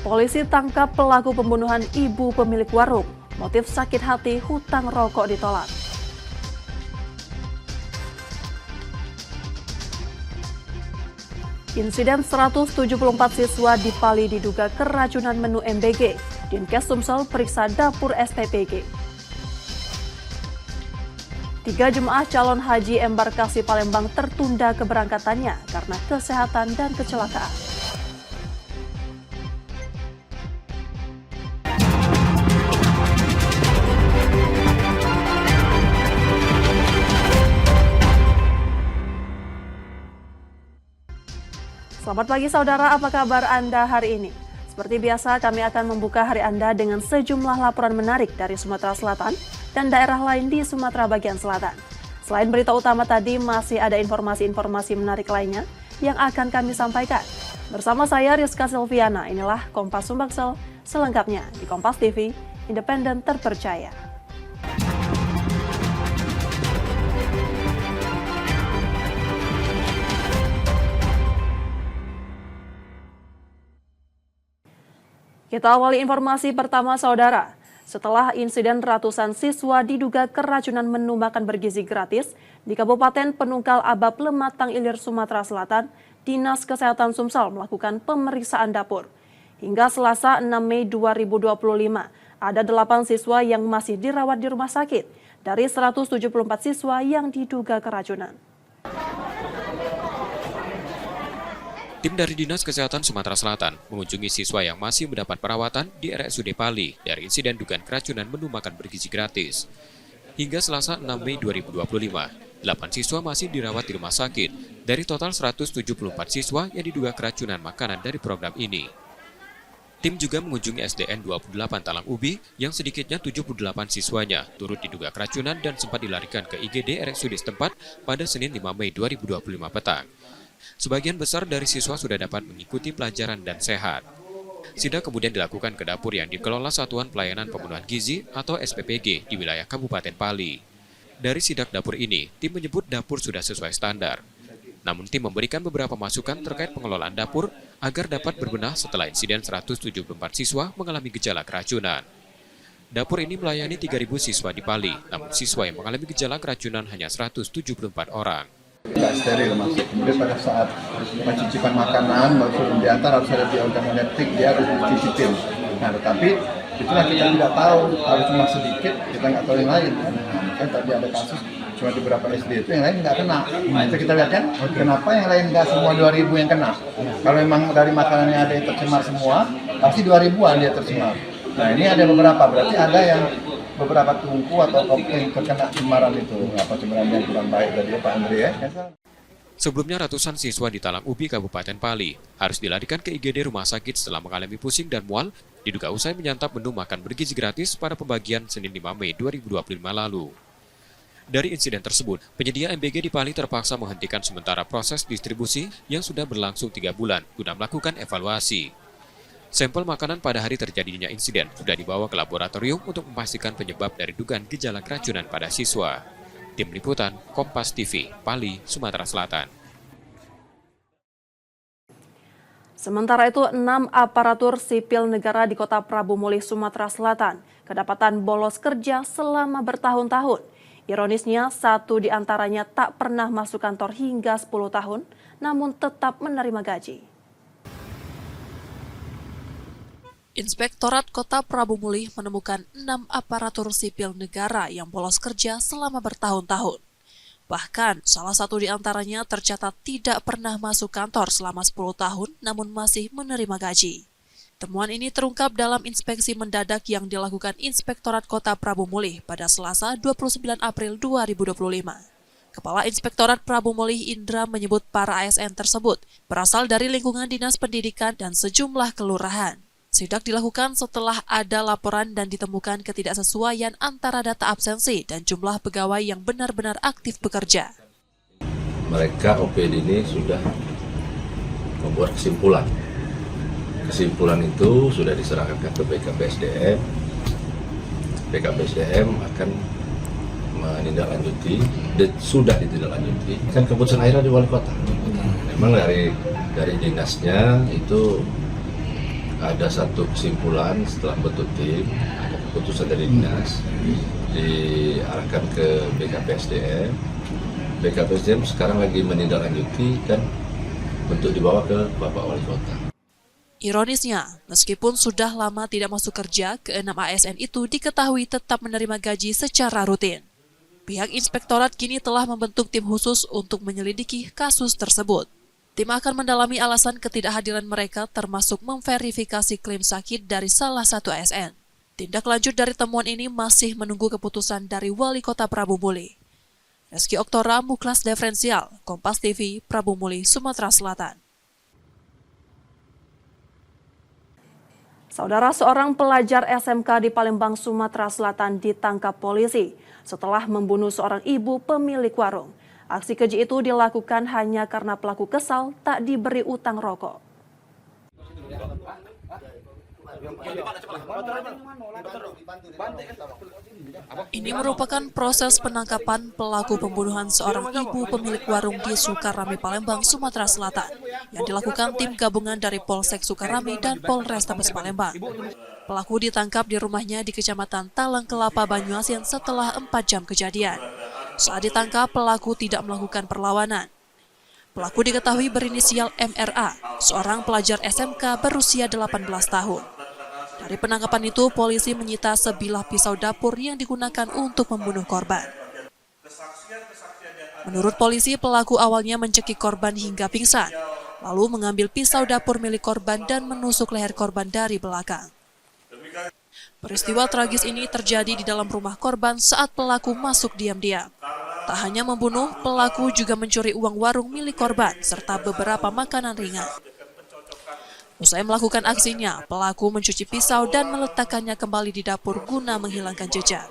Polisi tangkap pelaku pembunuhan ibu pemilik warung. Motif sakit hati, hutang rokok ditolak. Insiden 174 siswa di Pali diduga keracunan menu MBG. Dinkes Sumsel periksa dapur STPG. 3 jemaah calon haji embarkasi Palembang tertunda keberangkatannya karena kesehatan dan kecelakaan. Selamat pagi saudara, apa kabar Anda hari ini? Seperti biasa kami akan membuka hari Anda dengan sejumlah laporan menarik dari Sumatera Selatan dan daerah lain di Sumatera bagian selatan. Selain berita utama tadi, masih ada informasi-informasi menarik lainnya yang akan kami sampaikan. Bersama saya Rizka Silviana, inilah Kompas Sumbaksel selengkapnya di Kompas TV, independen terpercaya. Kita awali informasi pertama saudara. Setelah insiden ratusan siswa diduga keracunan menu makan bergizi gratis di Kabupaten Penungkal Abab Lematang Ilir, Sumatera Selatan, Dinas Kesehatan Sumsel melakukan pemeriksaan dapur. Hingga Selasa 6 Mei 2025, ada 8 siswa yang masih dirawat di rumah sakit dari 174 siswa yang diduga keracunan. Tim dari Dinas Kesehatan Sumatera Selatan mengunjungi siswa yang masih mendapat perawatan di RSUD Pali dari insiden dugaan keracunan menu makan bergizi gratis. Hingga Selasa 6 Mei 2025, 8 siswa masih dirawat di rumah sakit dari total 174 siswa yang diduga keracunan makanan dari program ini. Tim juga mengunjungi SDN 28 Talang Ubi yang sedikitnya 78 siswanya turut diduga keracunan dan sempat dilarikan ke IGD RSUD setempat pada Senin 5 Mei 2025 petang. Sebagian besar dari siswa sudah dapat mengikuti pelajaran dan sehat. Sidak kemudian dilakukan ke dapur yang dikelola Satuan Pelayanan Pemenuhan Gizi atau SPPG di wilayah Kabupaten Pali. Dari sidak dapur ini, tim menyebut dapur sudah sesuai standar. Namun tim memberikan beberapa masukan terkait pengelolaan dapur agar dapat berbenah setelah insiden 174 siswa mengalami gejala keracunan. Dapur ini melayani 3.000 siswa di Pali, namun siswa yang mengalami gejala keracunan hanya 174 orang. Tidak steril masuk. Kemudian pada saat pencicipan makanan, baru diantar harus ada organ genetik, dia harus dicicipin. Nah, tetapi itulah kita tidak tahu, kalau cuma sedikit, kita nggak tahu yang lain. Kan tadi ada kasus cuma di beberapa SD itu yang lain nggak kena. Nah, itu kita lihat kan, kenapa yang lain nggak semua 2.000 yang kena? Kalau memang dari makanannya ada yang tercemar semua, pasti 2.000-an dia tercemar. Nah, ini ada beberapa, berarti ada yang beberapa tungku atau kopling terkena cemaran itu, cemaran yang kurang baik dari Pak Andre ya. Sebelumnya ratusan siswa di Talang Ubi, Kabupaten Pali harus dilarikan ke IGD rumah sakit setelah mengalami pusing dan mual, diduga usai menyantap menu makan bergizi gratis pada pembagian Senin 5 Mei 2025 lalu. Dari insiden tersebut, penyedia MBG di Pali terpaksa menghentikan sementara proses distribusi yang sudah berlangsung 3 bulan guna melakukan evaluasi. Sampel makanan pada hari terjadinya insiden sudah dibawa ke laboratorium untuk memastikan penyebab dari dugaan gejala keracunan pada siswa. Tim Liputan, Kompas TV, Pali, Sumatera Selatan. Sementara itu, 6 aparatur sipil negara di Kota Prabu Mulih, Sumatera Selatan kedapatan bolos kerja selama bertahun-tahun. Ironisnya, 1 di antaranya tak pernah masuk kantor hingga 10 tahun, namun tetap menerima gaji. Inspektorat Kota Prabu Mulih menemukan 6 aparatur sipil negara yang bolos kerja selama bertahun-tahun. Bahkan, salah satu di antaranya tercatat tidak pernah masuk kantor selama 10 tahun namun masih menerima gaji. Temuan ini terungkap dalam inspeksi mendadak yang dilakukan Inspektorat Kota Prabu Mulih pada Selasa 29 April 2025. Kepala Inspektorat Prabu Mulih Indra menyebut para ASN tersebut berasal dari lingkungan Dinas Pendidikan dan sejumlah kelurahan. Sidak dilakukan setelah ada laporan dan ditemukan ketidaksesuaian antara data absensi dan jumlah pegawai yang benar-benar aktif bekerja. Mereka OPD ini sudah membuat kesimpulan. Kesimpulan itu sudah diserahkan ke BKPSDM. BKPSDM akan menindaklanjuti, sudah ditindaklanjuti. Kan keputusan akhirnya di wali kota. Memang dari dinasnya itu ada satu kesimpulan setelah bentuk tim, ada keputusan dari dinas diarahkan ke BKPSDM. BKPSDM sekarang lagi menindaklanjuti dan bentuk dibawa ke Bapak Wali Kota. Ironisnya, meskipun sudah lama tidak masuk kerja, ke-6 ASN itu diketahui tetap menerima gaji secara rutin. Pihak inspektorat kini telah membentuk tim khusus untuk menyelidiki kasus tersebut. Tim akan mendalami alasan ketidakhadiran mereka termasuk memverifikasi klaim sakit dari salah satu ASN. Tindak lanjut dari temuan ini masih menunggu keputusan dari Wali Kota Prabu Muli. Reski Oktora, Muklas Diferensial, Kompas TV, Prabu Muli, Sumatera Selatan. Saudara, seorang pelajar SMK di Palembang, Sumatera Selatan ditangkap polisi setelah membunuh seorang ibu pemilik warung. Aksi keji itu dilakukan hanya karena pelaku kesal tak diberi utang rokok. Ini merupakan proses penangkapan pelaku pembunuhan seorang ibu pemilik warung di Sukarami, Palembang, Sumatera Selatan yang dilakukan tim gabungan dari Polsek Sukarami dan Polrestabes Palembang. Pelaku ditangkap di rumahnya di Kecamatan Talang Kelapa, Banyuasin setelah 4 jam kejadian. Saat ditangkap, pelaku tidak melakukan perlawanan. Pelaku diketahui berinisial MRA, seorang pelajar SMK berusia 18 tahun. Dari penangkapan itu, polisi menyita sebilah pisau dapur yang digunakan untuk membunuh korban. Menurut polisi, pelaku awalnya mencekik korban hingga pingsan, lalu mengambil pisau dapur milik korban dan menusuk leher korban dari belakang. Peristiwa tragis ini terjadi di dalam rumah korban saat pelaku masuk diam-diam. Tak hanya membunuh, pelaku juga mencuri uang warung milik korban serta beberapa makanan ringan. Usai melakukan aksinya, pelaku mencuci pisau dan meletakkannya kembali di dapur guna menghilangkan jejak.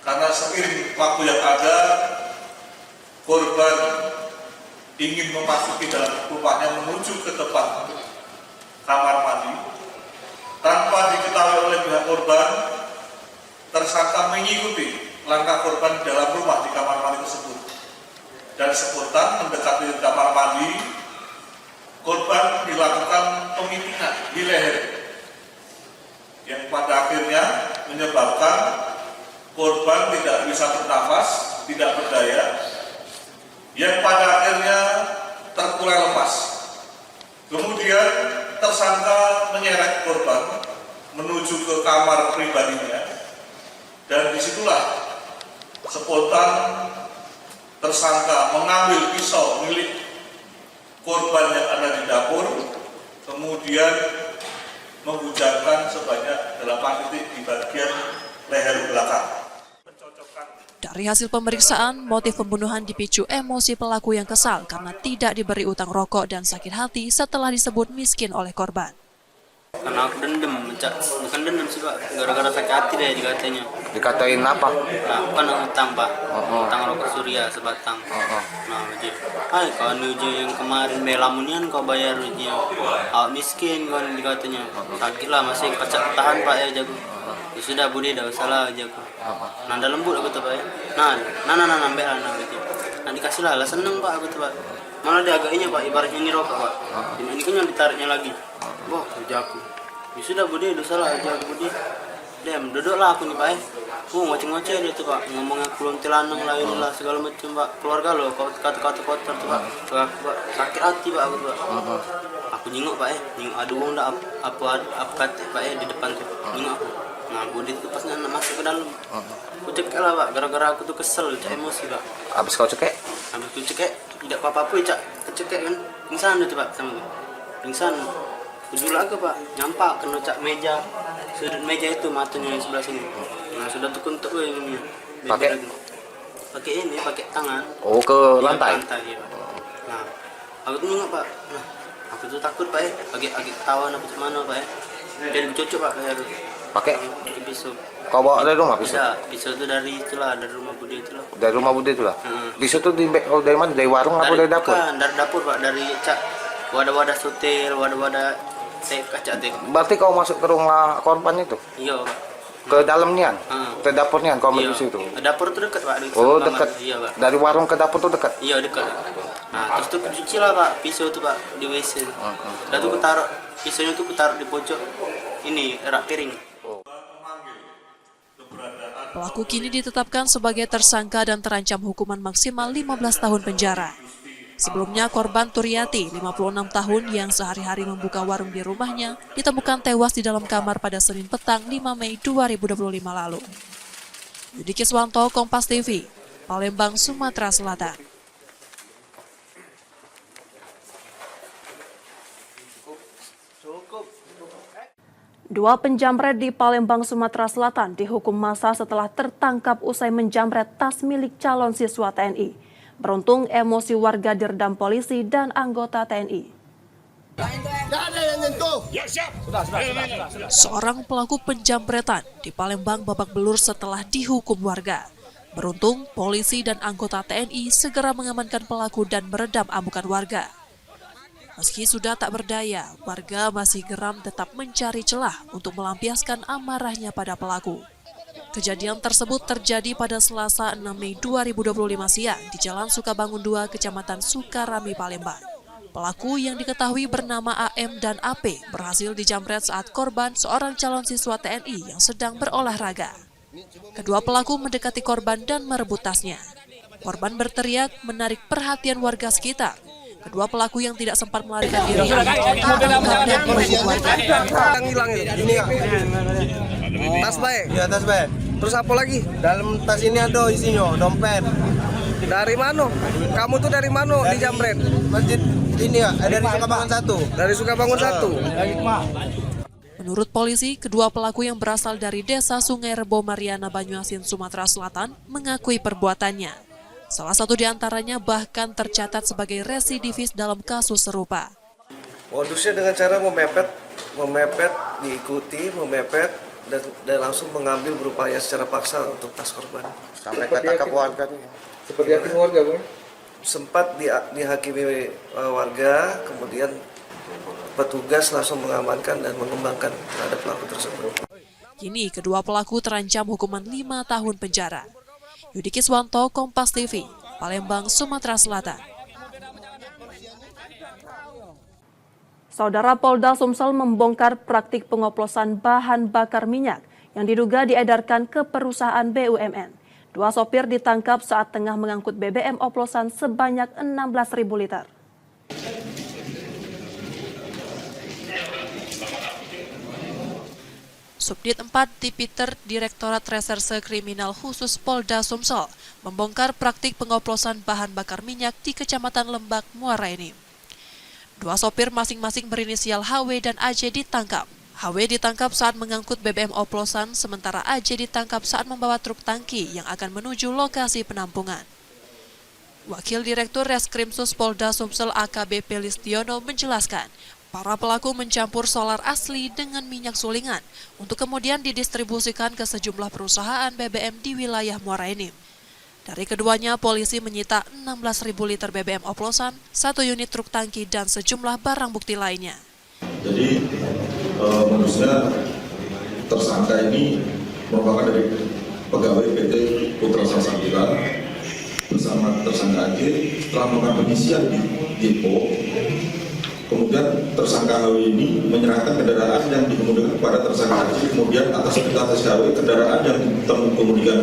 Karena seiring waktu yang ada, korban ingin memasuki dalam rumahnya menuju ke depan kamar mandi. Tanpa diketahui oleh pihak korban, tersangka mengikuti langkah korban di dalam rumah di kamar mandi tersebut. Dan spontan mendekati kamar mandi, korban dilakukan pemitingan di leher, yang pada akhirnya menyebabkan korban tidak bisa bernafas, tidak berdaya, yang pada akhirnya terkulai lemas. Kemudian tersangka menyeret korban menuju ke kamar pribadinya, dan disitulah spontan tersangka mengambil pisau milik korban yang ada di dapur, kemudian menghujamkan sebanyak 8 titik di bagian leher belakang. Dari hasil pemeriksaan, motif pembunuhan dipicu emosi pelaku yang kesal karena tidak diberi utang rokok dan sakit hati setelah disebut miskin oleh korban. Karena aku dendam, bukan dendam sih Pak, gara-gara sakit hati deh dikatanya. Dikatain apa? Nah, aku kan utang Pak, utang rokok Surya sebatang. Nah, uji, kawan uji yang kemarin melamunian kau bayar uji, awak miskin kawan dikatanya. Sakit lah masih pacak tahan Pak ya jago. Ya sudah Budi, dah salah jago. Nanda lembut aku tuh Pak ya. Nah, ambil lah gitu. Nah dikasih lah seneng Pak aku tuh Pak. Malah dia agaknya Pak, ibaratnya ini rokok Pak. Ini kan yang ditariknya lagi. Wah, jago. Ya sudah Budi, dosa lah jago Budi. Dem, duduklah aku nih Pak. Ngoceh-ngoceh dia tuh Pak, ngomongnya kulon telanang lah inilah segala macam Pak. Keluarga lo, kata-kata kotor tuh Pak. Aku Pak, sakit hati Pak aku Pak. Aku nyingok Pak nyingok ada uang dah apa kata Pak di depan tuh. Nyingok aku. Nah, Budi tuh pas masuk ke dalam. Aku cekek lah Pak, gara-gara aku tuh kesel, emosi Pak. Habis kau cekek? Habis aku cekek, tidak apa-apa ya kecekek kan. Pingsan tuh Pak sama gue. Pingsan. Ujul lagi Pak, nyampak kena cak meja, sudut meja itu matanya yang sebelah sini. Nah sudah terkuntuk ini. Pakai ini, pakai tangan. Oh, ke lantai? Ya, Pak. Nah, aku tuh nengok Pak. Nah, aku tuh takut Pak agak ketahuan apa mana Pak ya. Jadi cocok Pak kayak harus. Pakai pisau. Kau bawa dari rumah pisau? Bisa, pisau itu dari itulah, dari rumah Budi itulah. Dari rumah Budi itulah. Pisau itu dari mana? Dari warung apa dari dapur? Bukan, dari dapur Pak, dari cak wadah-wadah sutil, wadah-wadah kaca teh. Berarti kau masuk ke rumah korban itu? Iya Pak. Ke dalam nian? Ah. Ke dapur nian kau ambil Iya. di situ? Dapur tuh dekat Pak. Oh, Kamar. dekat. Iya Pak. Dari warung ke dapur tuh dekat? Iya dekat. Nah terus tuh cuci lah Pak pisau tuh Pak di WC. Lalu tuh kutaruh pisaunya tuh kutaruh di pojok ini rak piring. Pelaku kini ditetapkan sebagai tersangka dan terancam hukuman maksimal 15 tahun penjara. Sebelumnya korban Turyati, 56 tahun yang sehari-hari membuka warung di rumahnya, ditemukan tewas di dalam kamar pada Senin petang 5 Mei 2025 lalu. Yudi Kiswanto, Kompas TV, Palembang, Sumatera Selatan. Dua penjamret di Palembang, Sumatera Selatan dihukum masa setelah tertangkap usai menjamret tas milik calon siswa TNI. Beruntung emosi warga diredam polisi dan anggota TNI. Seorang pelaku penjamretan di Palembang babak belur setelah dihukum warga. Beruntung polisi dan anggota TNI segera mengamankan pelaku dan meredam amukan warga. Meski sudah tak berdaya, warga masih geram tetap mencari celah untuk melampiaskan amarahnya pada pelaku. Kejadian tersebut terjadi pada Selasa 6 Mei 2025 siang di Jalan Sukabangun 2, Kecamatan Sukarami, Palembang. Pelaku yang diketahui bernama AM dan AP berhasil dijamret saat korban seorang calon siswa TNI yang sedang berolahraga. Kedua pelaku mendekati korban dan merebut tasnya. Korban berteriak menarik perhatian warga sekitar. Kedua pelaku yang tidak sempat melarikan diri ditangkap dan merebut warga. Hilang ini Kak. Tas baik? Ya tas baik. Terus apa lagi? Dalam tas ini ada isinya dompet. Dari mana? Kamu tuh dari mana di Jamret? Masjid ini Kak, dari Sukabangun 1. Dari Sukabangun 1. Menurut polisi, kedua pelaku yang berasal dari desa Sungai Rebo Mariana, Banyuasin, Sumatera Selatan mengakui perbuatannya. Salah satu di antaranya bahkan tercatat sebagai residivis dalam kasus serupa. Modusnya dengan cara memepet, diikuti, memepet, dan langsung mengambil berupaya secara paksa untuk tas korban. Sampai ketangkap warga nih. Seperti yakin warga, Bang? Sempat dihakimi warga, kemudian petugas langsung mengamankan dan mengembangkan terhadap pelaku tersebut. Kini kedua pelaku terancam hukuman 5 tahun penjara. Yudi Kiswanto, Kompas TV, Palembang, Sumatera Selatan. Saudara, Polda Sumsel membongkar praktik pengoplosan bahan bakar minyak yang diduga diedarkan ke perusahaan BUMN. Dua sopir ditangkap saat tengah mengangkut BBM oplosan sebanyak 16.000 liter. Subdit 4 Tipiter Direktorat Reserse Kriminal Khusus Polda Sumsel membongkar praktik pengoplosan bahan bakar minyak di Kecamatan Lembak, Muara Enim. Dua sopir masing-masing berinisial HW dan AJ ditangkap. HW ditangkap saat mengangkut BBM oplosan, sementara AJ ditangkap saat membawa truk tangki yang akan menuju lokasi penampungan. Wakil Direktur Reskrimsus Polda Sumsel AKBP Listiono menjelaskan, para pelaku mencampur solar asli dengan minyak sulingan untuk kemudian didistribusikan ke sejumlah perusahaan BBM di wilayah Muara Enim. Dari keduanya, polisi menyita 16.000 liter BBM oplosan, 1 unit truk tangki, dan sejumlah barang bukti lainnya. Jadi, manusia tersangka ini merupakan dari pegawai PT Putra Sasabila bersama tersangka AG setelah melakukan pengisian di depo. Kemudian tersangka HW ini menyerahkan kendaraan yang dikemudikan kepada tersangka AJ, kemudian atas perintah SKW kendaraan yang dikemudikan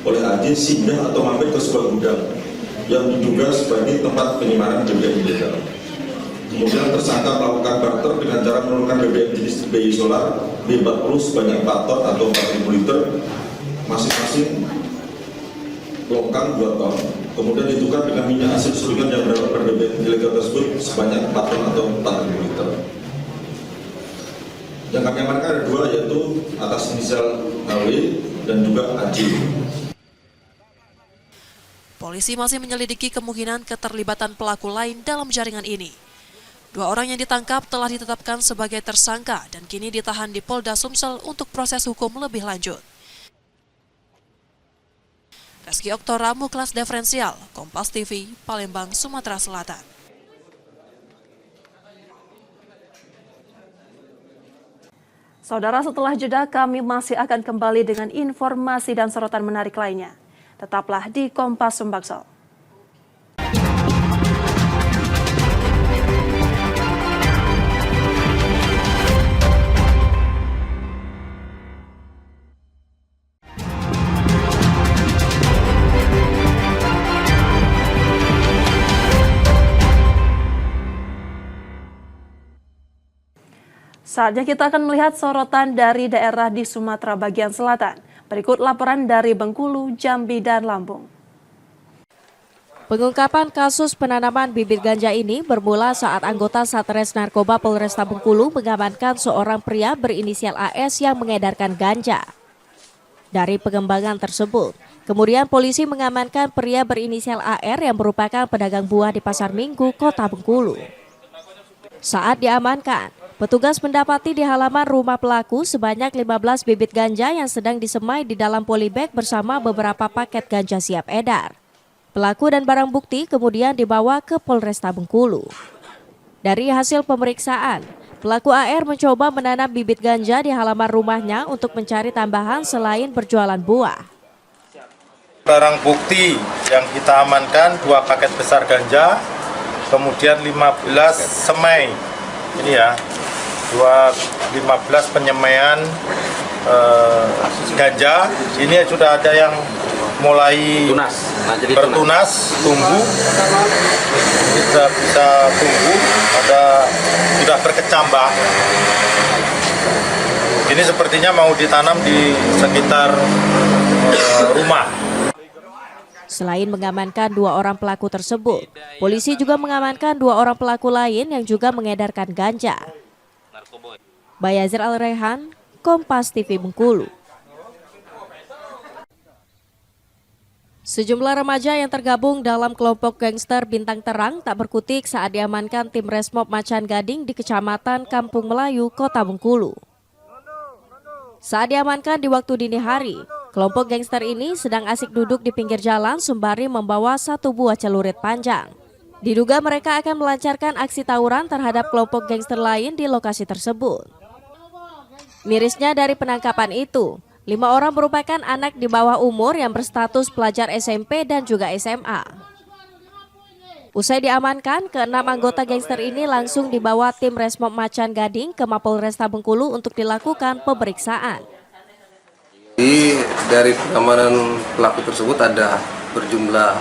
oleh AJ singgah atau mampir ke sebuah gudang yang diduga sebagai tempat penyimpanan BBM ilegal. Kemudian tersangka melakukan barter dengan cara menurunkan BBM jenis BI solar B40 sebanyak 4 ton atau 4.000 liter, masing-masing longkang 2 ton. Kemudian ditukar dengan minyak asin sulingan yang berada BBM ilegal tersebut sebanyak 4 ton atau 4.000 liter. Yang kami amankan ada 2, yaitu atas inisial HW dan juga AJ. Polisi masih menyelidiki kemungkinan keterlibatan pelaku lain dalam jaringan ini. 2 orang yang ditangkap telah ditetapkan sebagai tersangka dan kini ditahan di Polda Sumsel untuk proses hukum lebih lanjut. Reski Oktora, Muklas Diferensial, Kompas TV, Palembang, Sumatera Selatan. Saudara, setelah jeda kami masih akan kembali dengan informasi dan sorotan menarik lainnya. Tetaplah di Kompas Sumbaksel. Saatnya kita akan melihat sorotan dari daerah di Sumatera bagian selatan. Berikut laporan dari Bengkulu, Jambi, dan Lampung. Pengungkapan kasus penanaman bibit ganja ini bermula saat anggota Satres Narkoba Polresta Bengkulu mengamankan seorang pria berinisial AS yang mengedarkan ganja. Dari pengembangan tersebut, kemudian polisi mengamankan pria berinisial AR yang merupakan pedagang buah di Pasar Minggu, Kota Bengkulu. Saat diamankan, petugas mendapati di halaman rumah pelaku sebanyak 15 bibit ganja yang sedang disemai di dalam polybag bersama beberapa paket ganja siap edar. Pelaku dan barang bukti kemudian dibawa ke Polresta Bengkulu. Dari hasil pemeriksaan, pelaku AR mencoba menanam bibit ganja di halaman rumahnya untuk mencari tambahan selain berjualan buah. Barang bukti yang kita amankan 2 paket besar ganja, kemudian 15 semai. Ini ya, 15 penyemaian ganja. Ini sudah ada yang mulai bertunas, tumbuh, bisa tumbuh, sudah berkecambah. Ini sepertinya mau ditanam di sekitar rumah. Selain mengamankan 2 orang pelaku tersebut, polisi juga mengamankan 2 orang pelaku lain yang juga mengedarkan ganja. Bayazir Al-Rehan, Kompas TV Bengkulu. Sejumlah remaja yang tergabung dalam kelompok gangster Bintang Terang tak berkutik saat diamankan tim Resmob Macan Gading di Kecamatan Kampung Melayu, Kota Bengkulu. Saat diamankan di waktu dini hari, kelompok gangster ini sedang asik duduk di pinggir jalan sembari membawa 1 buah celurit panjang. Diduga mereka akan melancarkan aksi tawuran terhadap kelompok gangster lain di lokasi tersebut. Mirisnya dari penangkapan itu, 5 orang merupakan anak di bawah umur yang berstatus pelajar SMP dan juga SMA. Usai diamankan, ke-6 anggota gangster ini langsung dibawa tim Resmob Macan Gading ke Mapolresta Bengkulu untuk dilakukan pemeriksaan. Dari pengamanan pelaku tersebut ada berjumlah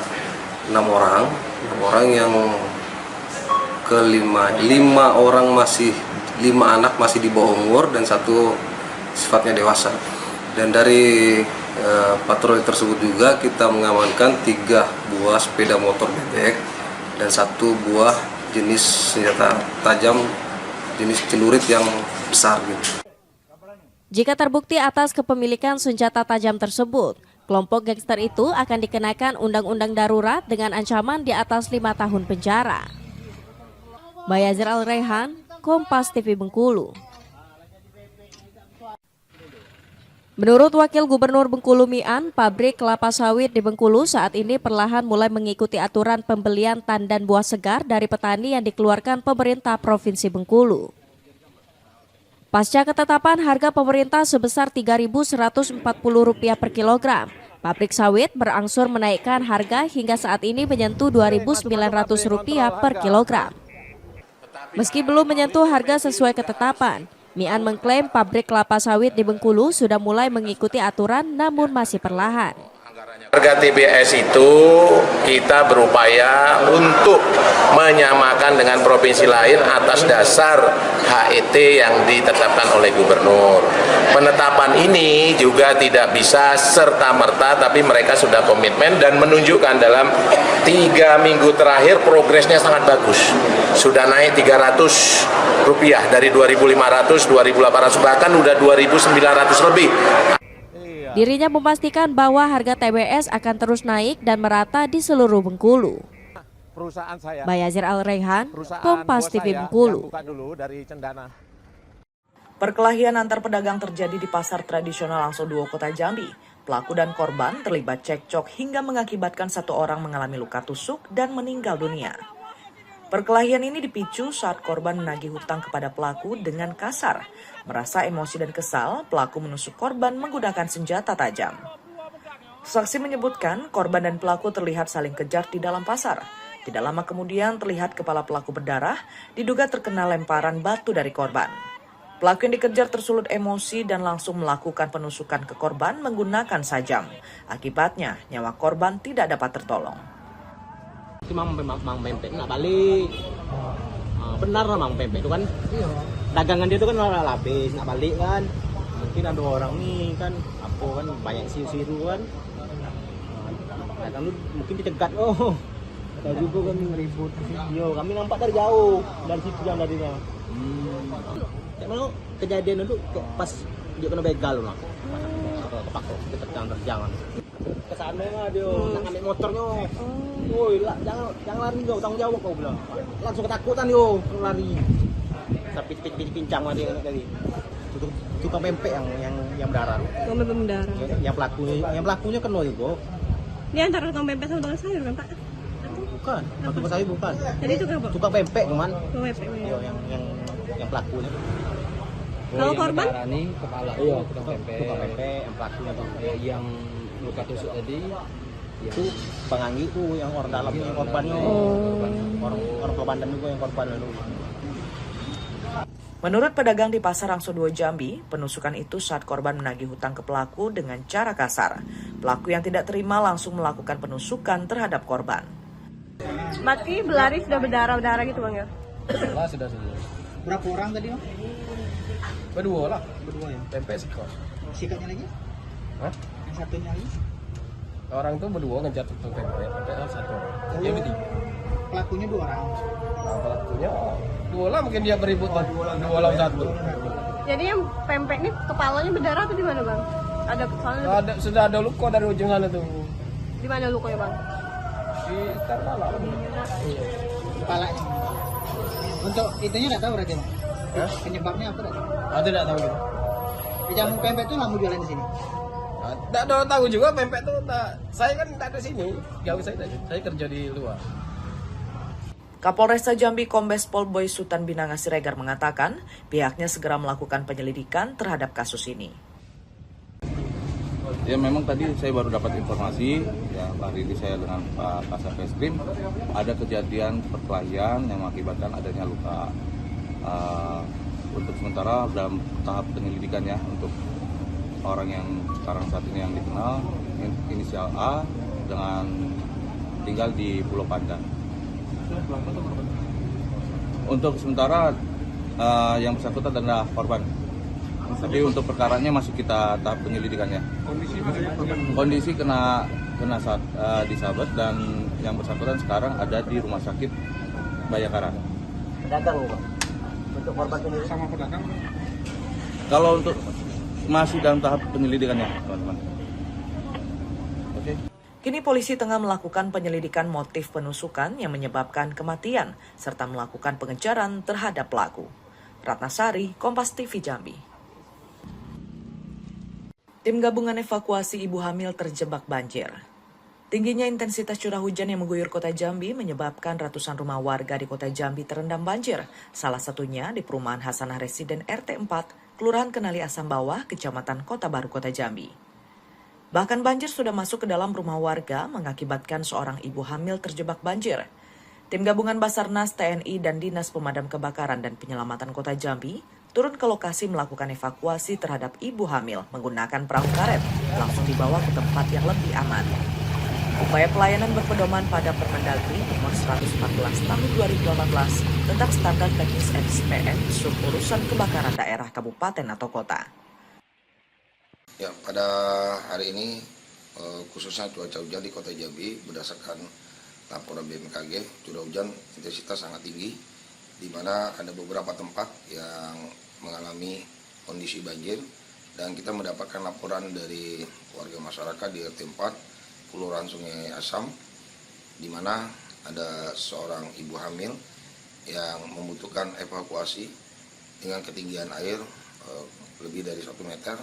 6 orang yang kelima orang masih 5 anak masih di bawah umur dan 1 sifatnya dewasa. Dan dari patroli tersebut juga kita mengamankan 3 buah sepeda motor bebek dan 1 buah jenis senjata tajam jenis celurit yang besar gitu. Jika terbukti atas kepemilikan senjata tajam tersebut, kelompok gangster itu akan dikenakan undang-undang darurat dengan ancaman di atas 5 tahun penjara. Bayazir Al-Rehan, Kompas TV Bengkulu. Menurut Wakil Gubernur Bengkulu Mian, pabrik kelapa sawit di Bengkulu saat ini perlahan mulai mengikuti aturan pembelian tandan buah segar dari petani yang dikeluarkan pemerintah Provinsi Bengkulu. Pasca ketetapan harga pemerintah sebesar Rp3.140 per kilogram, pabrik sawit berangsur menaikkan harga hingga saat ini menyentuh Rp2.900 per kilogram. Meski belum menyentuh harga sesuai ketetapan, Mian mengklaim pabrik kelapa sawit di Bengkulu sudah mulai mengikuti aturan namun masih perlahan. Harga TBS itu kita berupaya untuk menyamakan dengan provinsi lain atas dasar HET yang ditetapkan oleh gubernur. Penetapan ini juga tidak bisa serta-merta, tapi mereka sudah komitmen dan menunjukkan dalam 3 minggu terakhir progresnya sangat bagus. Sudah naik Rp300 dari 2.500, 2.800, bahkan udah 2.900 lebih. Dirinya memastikan bahwa harga TBS akan terus naik dan merata di seluruh Bengkulu. Bayazir Al-Rehan, Kompas TV Bengkulu. Perkelahian antar pedagang terjadi di pasar tradisional Langso-Duo, Kota Jambi. Pelaku dan korban terlibat cekcok hingga mengakibatkan 1 orang mengalami luka tusuk dan meninggal dunia. Perkelahian ini dipicu saat korban menagih hutang kepada pelaku dengan kasar. Merasa emosi dan kesal, pelaku menusuk korban menggunakan senjata tajam. Saksi menyebutkan korban dan pelaku terlihat saling kejar di dalam pasar. Tidak lama kemudian terlihat kepala pelaku berdarah, diduga terkena lemparan batu dari korban. Pelaku yang dikejar tersulut emosi dan langsung melakukan penusukan ke korban menggunakan sajam. Akibatnya, nyawa korban tidak dapat tertolong. Mang Pempek nak balik. Benar lah Mang Pempek itu kan. Dagangan dia itu kan habis, nak balik kan. Mungkin ada orang nih kan, apa kan banyak siru-siru kan. Nah, lu mungkin dicegat Tahu juga kan ribut. Yo, kami nampak dari jauh, dari situ yang darinya. Kalau kejadian itu pas dia kena begal lah. Kepak kita terjangan. Ke sana mah dia nak ambil motornya. Woi, jangan lari kau, tanggung jawab kau bilang. Langsung ketakutan yo, lari. Tapi pincang mah dia tadi. Tukang pempek yang berdarah. Tukang pempek berdarah. Yang pelakunya kena juga. Ini antara tukang pempek sama tukang sayur kan, Pak? Bukan, tukang sayur bukan. Jadi tukang apa? Tukang pempek cuman. Tukang pempek. Iya, yang pelakunya. Kalau korban? Ini kepala tukang pempek yang pelakunya yang luka tusuk tadi itu penganggi tuh yang orang dalam yang korbannya. Orang komandan juga yang korban itu. Menurut pedagang di Pasar Rangso 2 Jambi, penusukan itu saat korban menagih hutang ke pelaku dengan cara kasar. Pelaku yang tidak terima langsung melakukan penusukan terhadap korban. Mati berlari sudah berdarah gitu Bang ya? Sudah. Berapa orang tadi Bang? Berdua lah. Berdua ya? Pempek sikat. Sikatnya lagi? Hah? Yang satunya lagi? Orang tuh berdua ngejar tukang pempek satu orang. Dia bertiga. Pelakunya 2 orang. Nah, pelakunya 2 lah mungkin dia beribut lah. 2 lawan 1. Jadi yang pempek ini kepalanya berdarah atau di mana Bang? Sudah ada luka dari ujung sana tuh. Di mana lukanya Bang? Di kepala. Kepalanya. Untuk itunya nggak tahu berarti Bang? Ya? Penyebabnya apa? Tidak tahu gitu. Jamu pempek itu nggak mau jualan di sini? Tidak tahu juga pempek itu. Saya kan tidak ada sini. Jauh saya kerja di luar. Kapolresta Jambi Kombes Pol Boy Sutan Binanga Siregar mengatakan pihaknya segera melakukan penyelidikan terhadap kasus ini. Ya memang tadi saya baru dapat informasi, ya hari ini saya dengan Pak Kasat Reskrim ada kejadian perkelahian yang mengakibatkan adanya luka. Untuk sementara dalam tahap penyelidikan ya untuk orang yang sekarang saat ini yang dikenal inisial A dengan tinggal di Pulau Pandan. Untuk sementara yang bersangkutan adalah korban. Tapi untuk perkaranya masih kita tahap penyelidikannya. Kondisi kena saat disabet dan yang bersangkutan sekarang ada di Rumah Sakit Bayangkara. Pedagang Bang. Untuk korban sendiri sama pedagang. Kalau untuk masih dalam tahap penyelidikannya, teman-teman. Oke. Kini polisi tengah melakukan penyelidikan motif penusukan yang menyebabkan kematian serta melakukan pengejaran terhadap pelaku. Ratnasari, Kompas TV Jambi. Tim gabungan evakuasi ibu hamil terjebak banjir. Tingginya intensitas curah hujan yang mengguyur kota Jambi menyebabkan ratusan rumah warga di kota Jambi terendam banjir. Salah satunya di perumahan Hasanah Residen RT 4, Kelurahan Kenali Asam Bawah, Kecamatan Kota Baru, Kota Jambi. Bahkan banjir sudah masuk ke dalam rumah warga mengakibatkan seorang ibu hamil terjebak banjir. Tim gabungan Basarnas, TNI, dan Dinas Pemadam Kebakaran dan Penyelamatan Kota Jambi turun ke lokasi melakukan evakuasi terhadap ibu hamil menggunakan perahu karet, langsung dibawa ke tempat yang lebih aman. Upaya pelayanan berpedoman pada Permendagri nomor 114 tahun 2018 tentang standar teknis SPM suburusan kebakaran daerah kabupaten atau kota. Ya, pada hari ini khususnya cuaca hujan di Kota Jambi berdasarkan laporan BMKG, curah hujan intensitas sangat tinggi, di mana ada beberapa tempat yang mengalami kondisi banjir dan kita mendapatkan laporan dari warga masyarakat di RT 4 Kelurahan Sungai Asam, di mana ada seorang ibu hamil yang membutuhkan evakuasi dengan ketinggian air lebih dari 1 meter.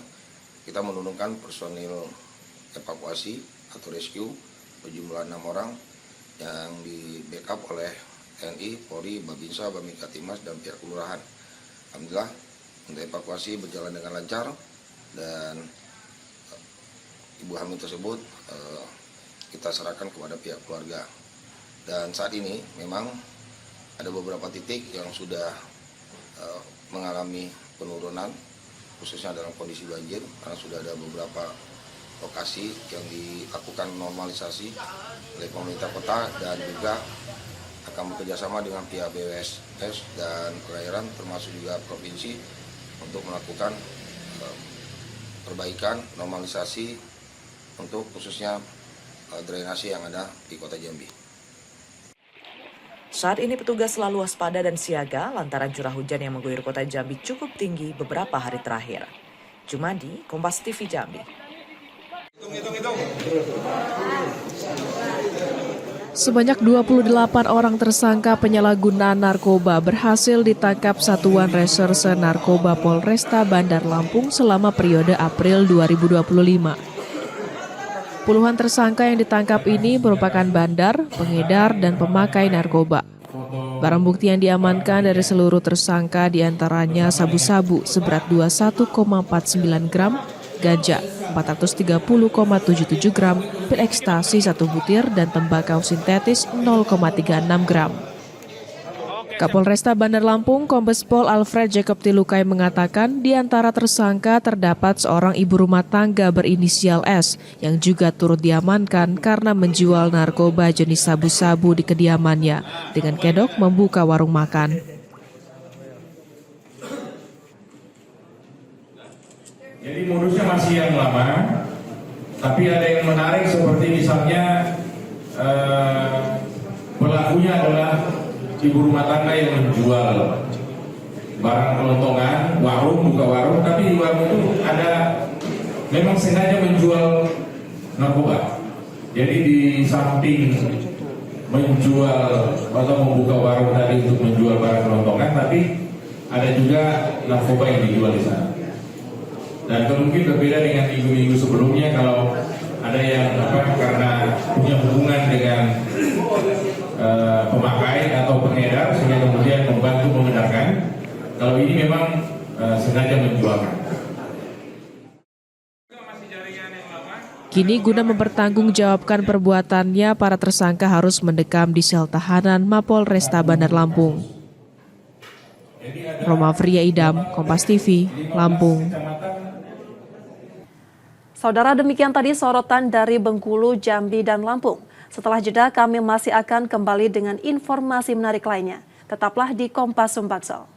Kita menurunkan personil evakuasi atau rescue berjumlah 6 orang yang di backup oleh TNI, Polri, Babinsa, Bamika Timas, dan pihak kelurahan. Alhamdulillah, untuk evakuasi berjalan dengan lancar dan ibu hamil tersebut kita serahkan kepada pihak keluarga. Dan saat ini memang ada beberapa titik yang sudah mengalami penurunan, khususnya dalam kondisi banjir, karena sudah ada beberapa lokasi yang dilakukan normalisasi oleh pemerintah kota dan juga akan bekerjasama dengan pihak BWSS dan perairan termasuk juga provinsi untuk melakukan perbaikan normalisasi untuk khususnya drainase yang ada di Kota Jambi. Saat ini petugas selalu waspada dan siaga lantaran curah hujan yang mengguyur Kota Jambi cukup tinggi beberapa hari terakhir. Jumadi, Kompas TV Jambi. Sebanyak 28 orang tersangka penyalahgunaan narkoba berhasil ditangkap Satuan Reserse Narkoba Polresta Bandar Lampung selama periode April 2025. Puluhan tersangka yang ditangkap ini merupakan bandar, pengedar, dan pemakai narkoba. Barang bukti yang diamankan dari seluruh tersangka diantaranya sabu-sabu seberat 21,49 gram, ganja 430,77 gram, pil ekstasi 1 butir, dan tembakau sintetis 0,36 gram. Kapolresta Bandar Lampung, Kombes Pol Alfred Jacob Tilukai mengatakan di antara tersangka terdapat seorang ibu rumah tangga berinisial S yang juga turut diamankan karena menjual narkoba jenis sabu-sabu di kediamannya dengan kedok membuka warung makan. Jadi modusnya masih yang lama, tapi ada yang menarik seperti misalnya pelakunya adalah ibu rumah tangga yang menjual barang kelontongan, buka warung, tapi di warung itu ada memang sengaja menjual narkoba. Jadi di samping menjual atau membuka warung tadi untuk menjual barang kelontongan, tapi ada juga narkoba yang dijual di sana. Dan itu mungkin berbeda dengan minggu-minggu sebelumnya kalau ada yang karena punya hubungan dengan pemakai atau pengedar sehingga kemudian membantu mengedarkan. Kalau ini memang sengaja menjualkan. Kini guna mempertanggungjawabkan perbuatannya, para tersangka harus mendekam di sel tahanan Mapolresta Bandar Lampung. Roma Fria Idam, Kompas TV, Lampung. Saudara, demikian tadi sorotan dari Bengkulu, Jambi, dan Lampung. Setelah jeda, kami masih akan kembali dengan informasi menarik lainnya. Tetaplah di Kompas Sumbaksel.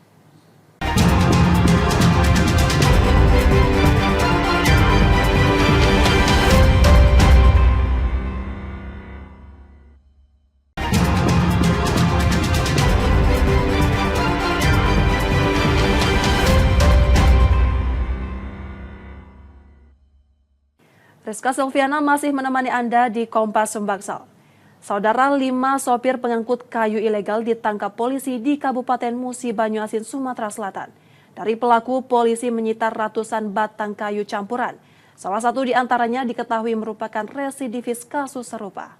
Rizka Silviana masih menemani Anda di Kompas Sumbaksel. Saudara, 5 sopir pengangkut kayu ilegal ditangkap polisi di Kabupaten Musi Banyuasin, Sumatera Selatan. Dari pelaku, polisi menyita ratusan batang kayu campuran. Salah satu di antaranya diketahui merupakan residivis kasus serupa.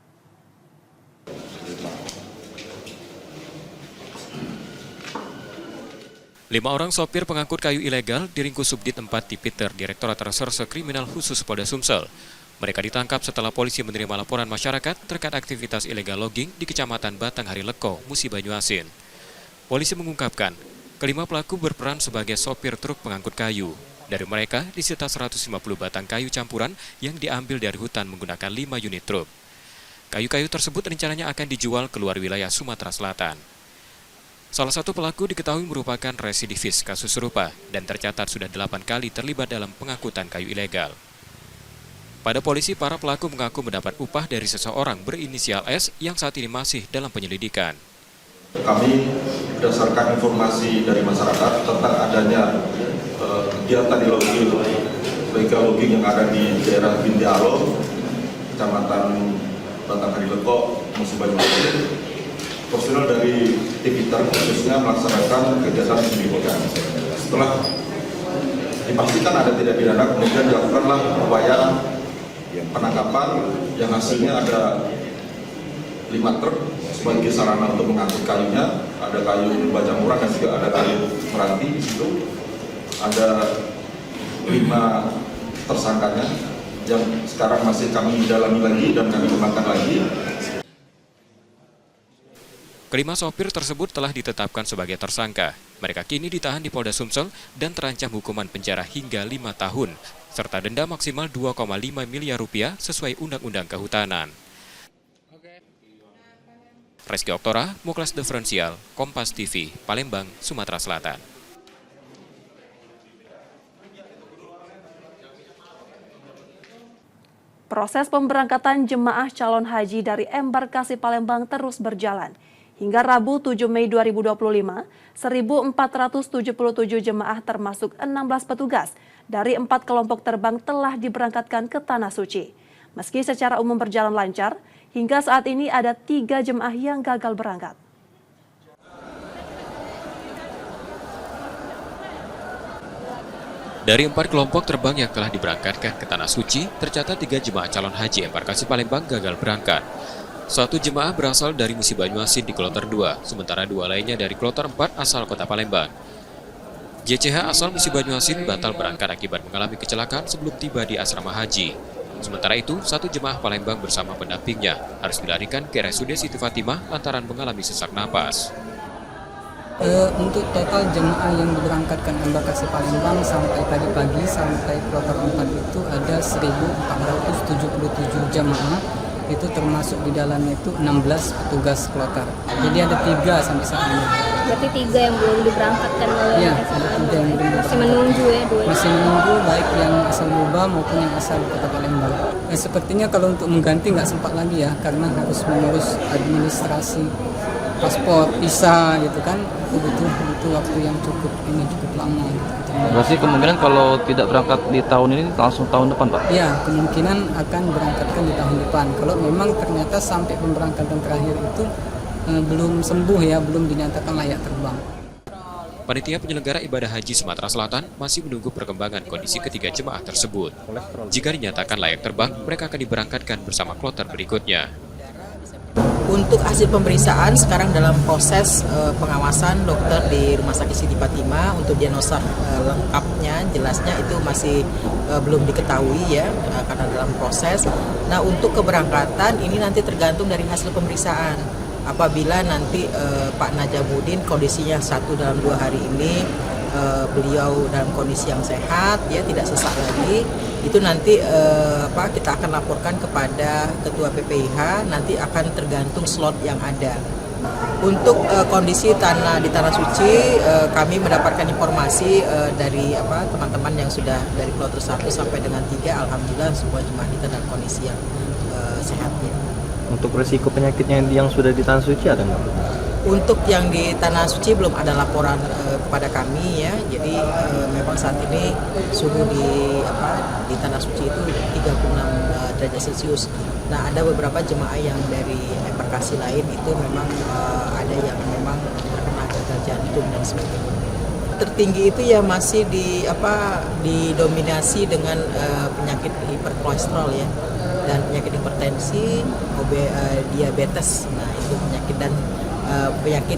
Lima orang sopir pengangkut kayu ilegal diringkus Subdit 4 Tipiter Direktorat Reserse Kriminal Khusus Polda Sumsel. Mereka ditangkap setelah polisi menerima laporan masyarakat terkait aktivitas ilegal logging di Kecamatan Batanghari Leko, Musi Banyuasin. Polisi mengungkapkan, kelima pelaku berperan sebagai sopir truk pengangkut kayu. Dari mereka disita 150 batang kayu campuran yang diambil dari hutan menggunakan 5 unit truk. Kayu-kayu tersebut rencananya akan dijual keluar wilayah Sumatera Selatan. Salah satu pelaku diketahui merupakan residivis kasus serupa dan tercatat sudah 8 kali terlibat dalam pengangkutan kayu ilegal. Pada polisi, para pelaku mengaku mendapat upah dari seseorang berinisial S yang saat ini masih dalam penyelidikan. Kami berdasarkan informasi dari masyarakat tentang adanya kegiatan di logging, legal logging yang ada di daerah Bindialo, Kecamatan Batanghari Leko, Musi Banyuasin. Personel dari Tipiter khususnya melaksanakan kegiatan penyelidikan. Setelah dipastikan ada tindak pidana, kemudian dilakukanlah upaya penangkapan yang hasilnya ada 5 truk sebagai sarana untuk mengangkut kayunya. Ada kayu baja murah dan juga ada kayu meranti di situ. Ada 5 tersangkanya yang sekarang masih kami dalami lagi dan kami kembangkan lagi. Kelima sopir tersebut telah ditetapkan sebagai tersangka. Mereka kini ditahan di Polda Sumsel dan terancam hukuman penjara hingga 5 tahun, serta denda maksimal 2,5 miliar rupiah sesuai Undang-Undang Kehutanan. Reski Oktora, Muklas Diferensial, Kompas TV, Palembang, Sumatera Selatan. Proses pemberangkatan jemaah calon haji dari embarkasi Palembang terus berjalan. Hingga Rabu 7 Mei 2025, 1.477 jemaah termasuk 16 petugas dari 4 kelompok terbang telah diberangkatkan ke Tanah Suci. Meski secara umum berjalan lancar, hingga saat ini ada 3 jemaah yang gagal berangkat. Dari 4 kelompok terbang yang telah diberangkatkan ke Tanah Suci, tercatat 3 jemaah calon haji embarkasi Palembang gagal berangkat. 1 jemaah berasal dari Misi Banyuasin di kloter 2, sementara 2 lainnya dari kloter 4 asal kota Palembang. JCH asal Misi Banyuasin batal berangkat akibat mengalami kecelakaan sebelum tiba di asrama haji. Sementara itu, 1 jemaah Palembang bersama pendampingnya harus dilarikan ke RSUD Siti Fatimah lantaran mengalami sesak napas. Untuk total jemaah yang diberangkatkan embarkasi Palembang sampai tadi pagi sampai kloter 4 itu ada 1.477 jemaah. Itu termasuk di dalamnya itu 16 petugas kloter. Jadi ada 3 sampai saat ini. Berarti 3 yang belum diberangkatkan oleh ya, ada 3 yang belum masih menunggu ya, 2. Masih menunggu baik yang asal Buba maupun yang asal kota Palembang. Sepertinya kalau untuk mengganti nggak sempat lagi ya, karena harus mengurus administrasi paspor, visa gitu kan. Itu butuh waktu yang cukup lama. Berarti kemungkinan kalau tidak berangkat di tahun ini langsung tahun depan, Pak? Ya, kemungkinan akan berangkatkan di tahun depan. Kalau memang ternyata sampai pemberangkatan terakhir itu belum sembuh ya, belum dinyatakan layak terbang. Panitia penyelenggara ibadah haji Sumatera Selatan masih menunggu perkembangan kondisi ketiga jemaah tersebut. Jika dinyatakan layak terbang, mereka akan diberangkatkan bersama kloter berikutnya. Untuk hasil pemeriksaan sekarang dalam proses pengawasan dokter di Rumah Sakit Siti Fatimah. Untuk diagnosa lengkapnya, jelasnya itu masih belum diketahui ya, karena dalam proses. Nah, untuk keberangkatan ini nanti tergantung dari hasil pemeriksaan. Apabila nanti Pak Najamuddin kondisinya 1 dalam 2 hari ini, beliau dalam kondisi yang sehat, ya tidak sesak lagi, itu nanti kita akan laporkan kepada Ketua PPIH, nanti akan tergantung slot yang ada. Untuk kondisi di Tanah Suci, kami mendapatkan informasi dari teman-teman yang sudah dari kloter 1 sampai dengan 3, alhamdulillah semua jemaah kita dalam kondisi yang sehat. Untuk risiko penyakitnya yang sudah di Tanah Suci ada nggak? Untuk yang di Tanah Suci belum ada laporan kepada kami ya. Jadi memang saat ini suhu di Tanah Suci itu 36 derajat Celcius. Nah, ada beberapa jemaah yang dari embarkasi lain itu memang ada yang memang terkena gagal jantung dan sebagainya. Tertinggi itu ya masih didominasi dengan penyakit hiperkolesterol ya, dan penyakit hipertensi, diabetes. Nah, itu penyakit dan penyakit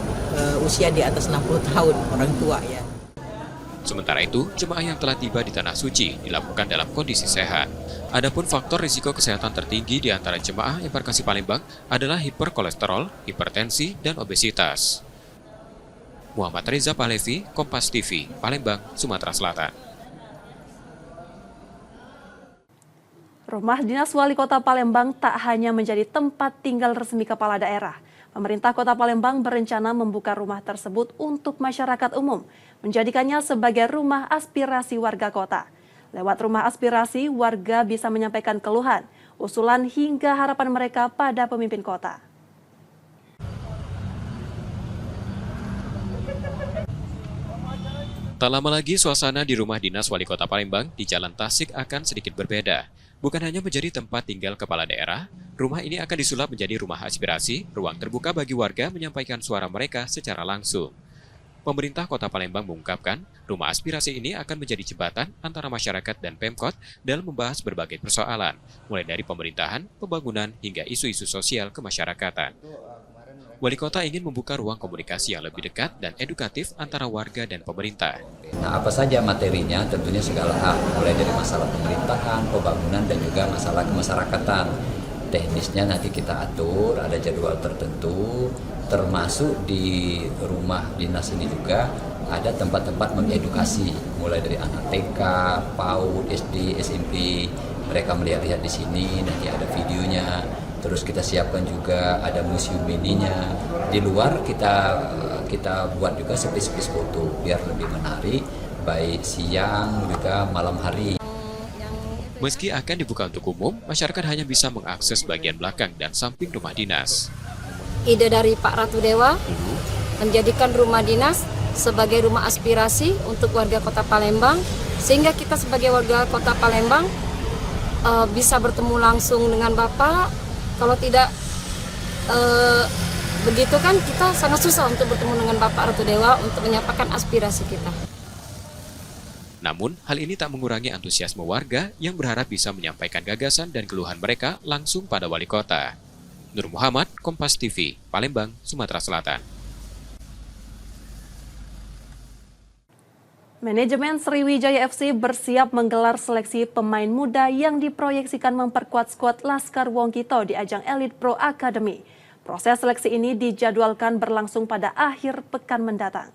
usia di atas 60 tahun, orang tua ya. Sementara itu, jemaah yang telah tiba di Tanah Suci dilakukan dalam kondisi sehat. Adapun faktor risiko kesehatan tertinggi di antara jemaah embarkasi Palembang adalah hiperkolesterol, hipertensi, dan obesitas. Muhammad Reza Pahlevi, Kompas TV, Palembang, Sumatera Selatan. Rumah Dinas Wali Kota Palembang tak hanya menjadi tempat tinggal resmi kepala daerah. Pemerintah Kota Palembang berencana membuka rumah tersebut untuk masyarakat umum, menjadikannya sebagai rumah aspirasi warga kota. Lewat rumah aspirasi, warga bisa menyampaikan keluhan, usulan hingga harapan mereka pada pemimpin kota. Tak lama lagi suasana di rumah dinas Wali Kota Palembang di Jalan Tasik akan sedikit berbeda. Bukan hanya menjadi tempat tinggal kepala daerah, rumah ini akan disulap menjadi rumah aspirasi, ruang terbuka bagi warga menyampaikan suara mereka secara langsung. pemerintah Kota Palembang mengungkapkan rumah aspirasi ini akan menjadi jembatan antara masyarakat dan Pemkot dalam membahas berbagai persoalan, mulai dari pemerintahan, pembangunan, hingga isu-isu sosial kemasyarakatan. Wali Kota ingin membuka ruang komunikasi yang lebih dekat dan edukatif antara warga dan pemerintah. Nah, apa saja materinya? Tentunya segala hal, mulai dari masalah pemerintahan, pembangunan, dan juga masalah kemasyarakatan. Teknisnya nanti kita atur, ada jadwal tertentu, termasuk di rumah dinas ini juga ada tempat-tempat mengedukasi, mulai dari anak TK, PAUD, SD, SMP, mereka melihat-lihat di sini, nanti ada videonya. Terus kita siapkan juga ada museum mininya. Di luar kita buat juga space foto biar lebih menarik, baik siang juga malam hari. Meski akan dibuka untuk umum, masyarakat hanya bisa mengakses bagian belakang dan samping rumah dinas. Ide dari Pak Ratu Dewa menjadikan rumah dinas sebagai rumah aspirasi untuk warga Kota Palembang, sehingga kita sebagai warga Kota Palembang bisa bertemu langsung dengan Bapak. Kalau tidak begitu kan kita sangat susah untuk bertemu dengan Bapak Ratu Dewa untuk menyampaikan aspirasi kita. Namun, hal ini tak mengurangi antusiasme warga yang berharap bisa menyampaikan gagasan dan keluhan mereka langsung pada wali kota. Nur Muhammad, Kompas TV, Palembang, Sumatera Selatan. Manajemen Sriwijaya FC bersiap menggelar seleksi pemain muda yang diproyeksikan memperkuat skuad Laskar Wongkito di ajang Elite Pro Academy. Proses seleksi ini dijadwalkan berlangsung pada akhir pekan mendatang.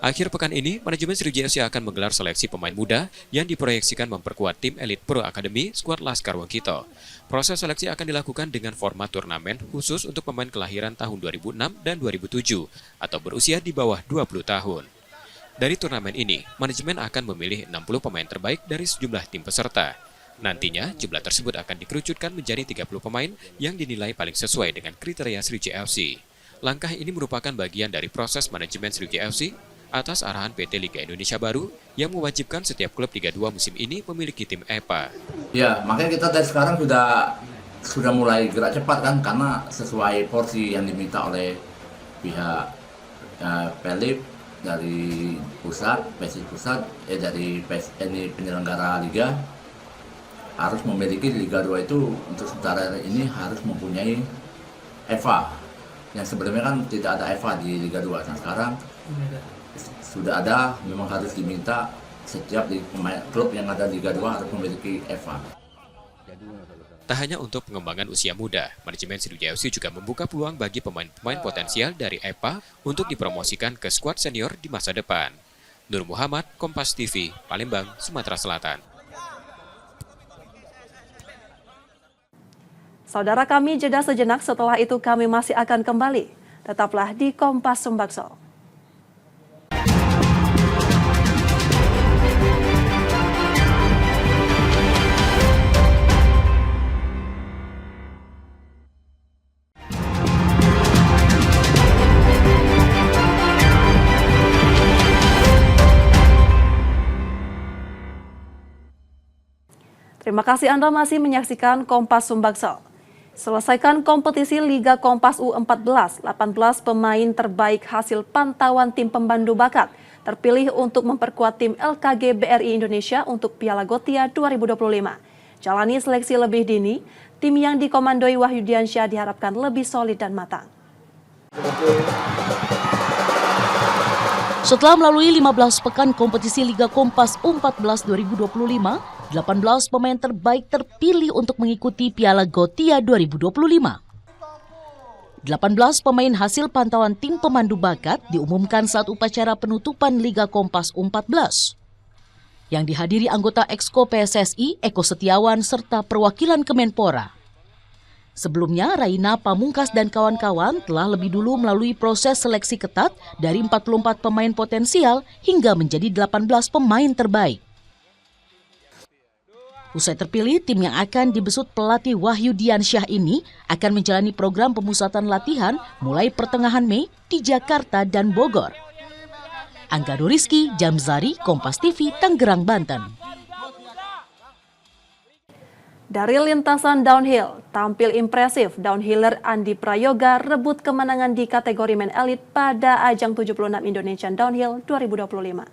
Akhir pekan ini, manajemen Sriwijaya FC akan menggelar seleksi pemain muda yang diproyeksikan memperkuat tim Elite Pro Academy skuad Laskar Wongkito. Proses seleksi akan dilakukan dengan format turnamen khusus untuk pemain kelahiran tahun 2006 dan 2007 atau berusia di bawah 20 tahun. Dari turnamen ini, manajemen akan memilih 60 pemain terbaik dari sejumlah tim peserta. Nantinya, jumlah tersebut akan dikerucutkan menjadi 30 pemain yang dinilai paling sesuai dengan kriteria Sriwijaya FC. Langkah ini merupakan bagian dari proses manajemen Sriwijaya FC atas arahan PT Liga Indonesia Baru yang mewajibkan setiap klub Liga 2 musim ini memiliki tim EPA. Ya, makanya kita dari sekarang sudah mulai gerak cepat kan, karena sesuai porsi yang diminta oleh pihak Pelip dari pusat, PSSI pusat, dari PSNI penyelenggara Liga harus memiliki Liga 2 itu untuk sementara ini harus mempunyai EVA. Yang sebelumnya kan tidak ada EVA di Liga 2. Nah, sekarang sudah ada, memang harus diminta setiap klub yang ada di Liga 2 harus memiliki EVA. Tak hanya untuk pengembangan usia muda, manajemen Sriwijaya FC juga membuka peluang bagi pemain-pemain potensial dari EPA untuk dipromosikan ke skuad senior di masa depan. Nur Muhammad, Kompas TV, Palembang, Sumatera Selatan. Saudara kami jeda sejenak, setelah itu kami masih akan kembali. Tetaplah di Kompas Sumbaksol. Terima kasih Anda masih menyaksikan Kompas Sumbaksol. Selesaikan kompetisi Liga Kompas U14, 18 pemain terbaik hasil pantauan tim pemandu bakat terpilih untuk memperkuat tim LKG BRI Indonesia untuk Piala Gotia 2025. Jalani seleksi lebih dini, tim yang dikomandoi Wahyu Diansyah diharapkan lebih solid dan matang. Setelah melalui 15 pekan kompetisi Liga Kompas U14 2025, 18 pemain terbaik terpilih untuk mengikuti Piala Gotia 2025. 18 pemain hasil pantauan tim pemandu bakat diumumkan saat upacara penutupan Liga Kompas U14. Yang dihadiri anggota Exco PSSI, Eko Setiawan, serta perwakilan Kemenpora. Sebelumnya, Raina Pamungkas dan kawan-kawan telah lebih dulu melalui proses seleksi ketat dari 44 pemain potensial hingga menjadi 18 pemain terbaik. Usai terpilih, tim yang akan dibesut pelatih Wahyu Diansyah ini akan menjalani program pemusatan latihan mulai pertengahan Mei di Jakarta dan Bogor. Angga Nuriski, Jamzari, Kompas TV, Tangerang, Banten. Dari lintasan downhill, tampil impresif downhiller Andi Prayoga rebut kemenangan di kategori men elit pada ajang 76 Indonesian Downhill 2025.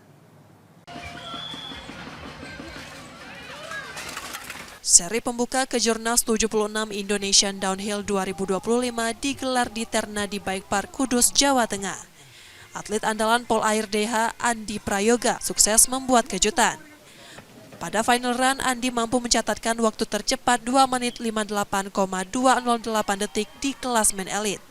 Seri pembuka Kejurnas 76 Indonesian Downhill 2025 digelar di Ternadi Bike Park, Kudus, Jawa Tengah. Atlet andalan Polair DH Andi Prayoga sukses membuat kejutan. Pada final run, Andi mampu mencatatkan waktu tercepat 2 menit 58,208 detik di kelas men elite.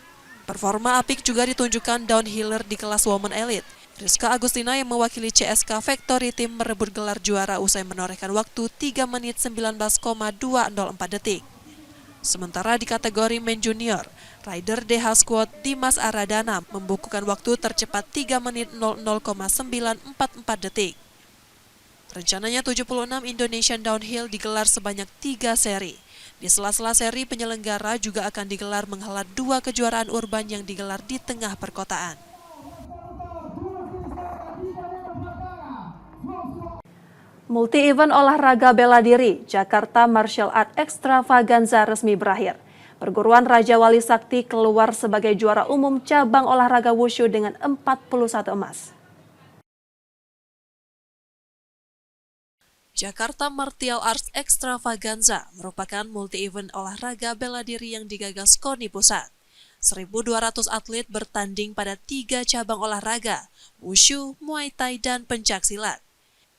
Performa apik juga ditunjukkan downhiller di kelas woman elite. Rizka Agustina yang mewakili CSK Factory Team merebut gelar juara usai menorehkan waktu 3 menit 19,204 detik. Sementara di kategori men junior, rider DH Squad Dimas Aradana membukukan waktu tercepat 3 menit 00,944 detik. Rencananya 76 Indonesian Downhill digelar sebanyak 3 seri. Di sela-sela seri, penyelenggara juga akan digelar menghelat 2 kejuaraan urban yang digelar di tengah perkotaan. Multi-event olahraga bela diri Jakarta Martial Art Extravaganza resmi berakhir. Perguruan Raja Wali Sakti keluar sebagai juara umum cabang olahraga wushu dengan 41 emas. Jakarta Martial Arts Extravaganza merupakan multi-event olahraga bela diri yang digagas KONI Pusat. 1.200 atlet bertanding pada 3 cabang olahraga, wushu, muay thai, dan pencaksilat.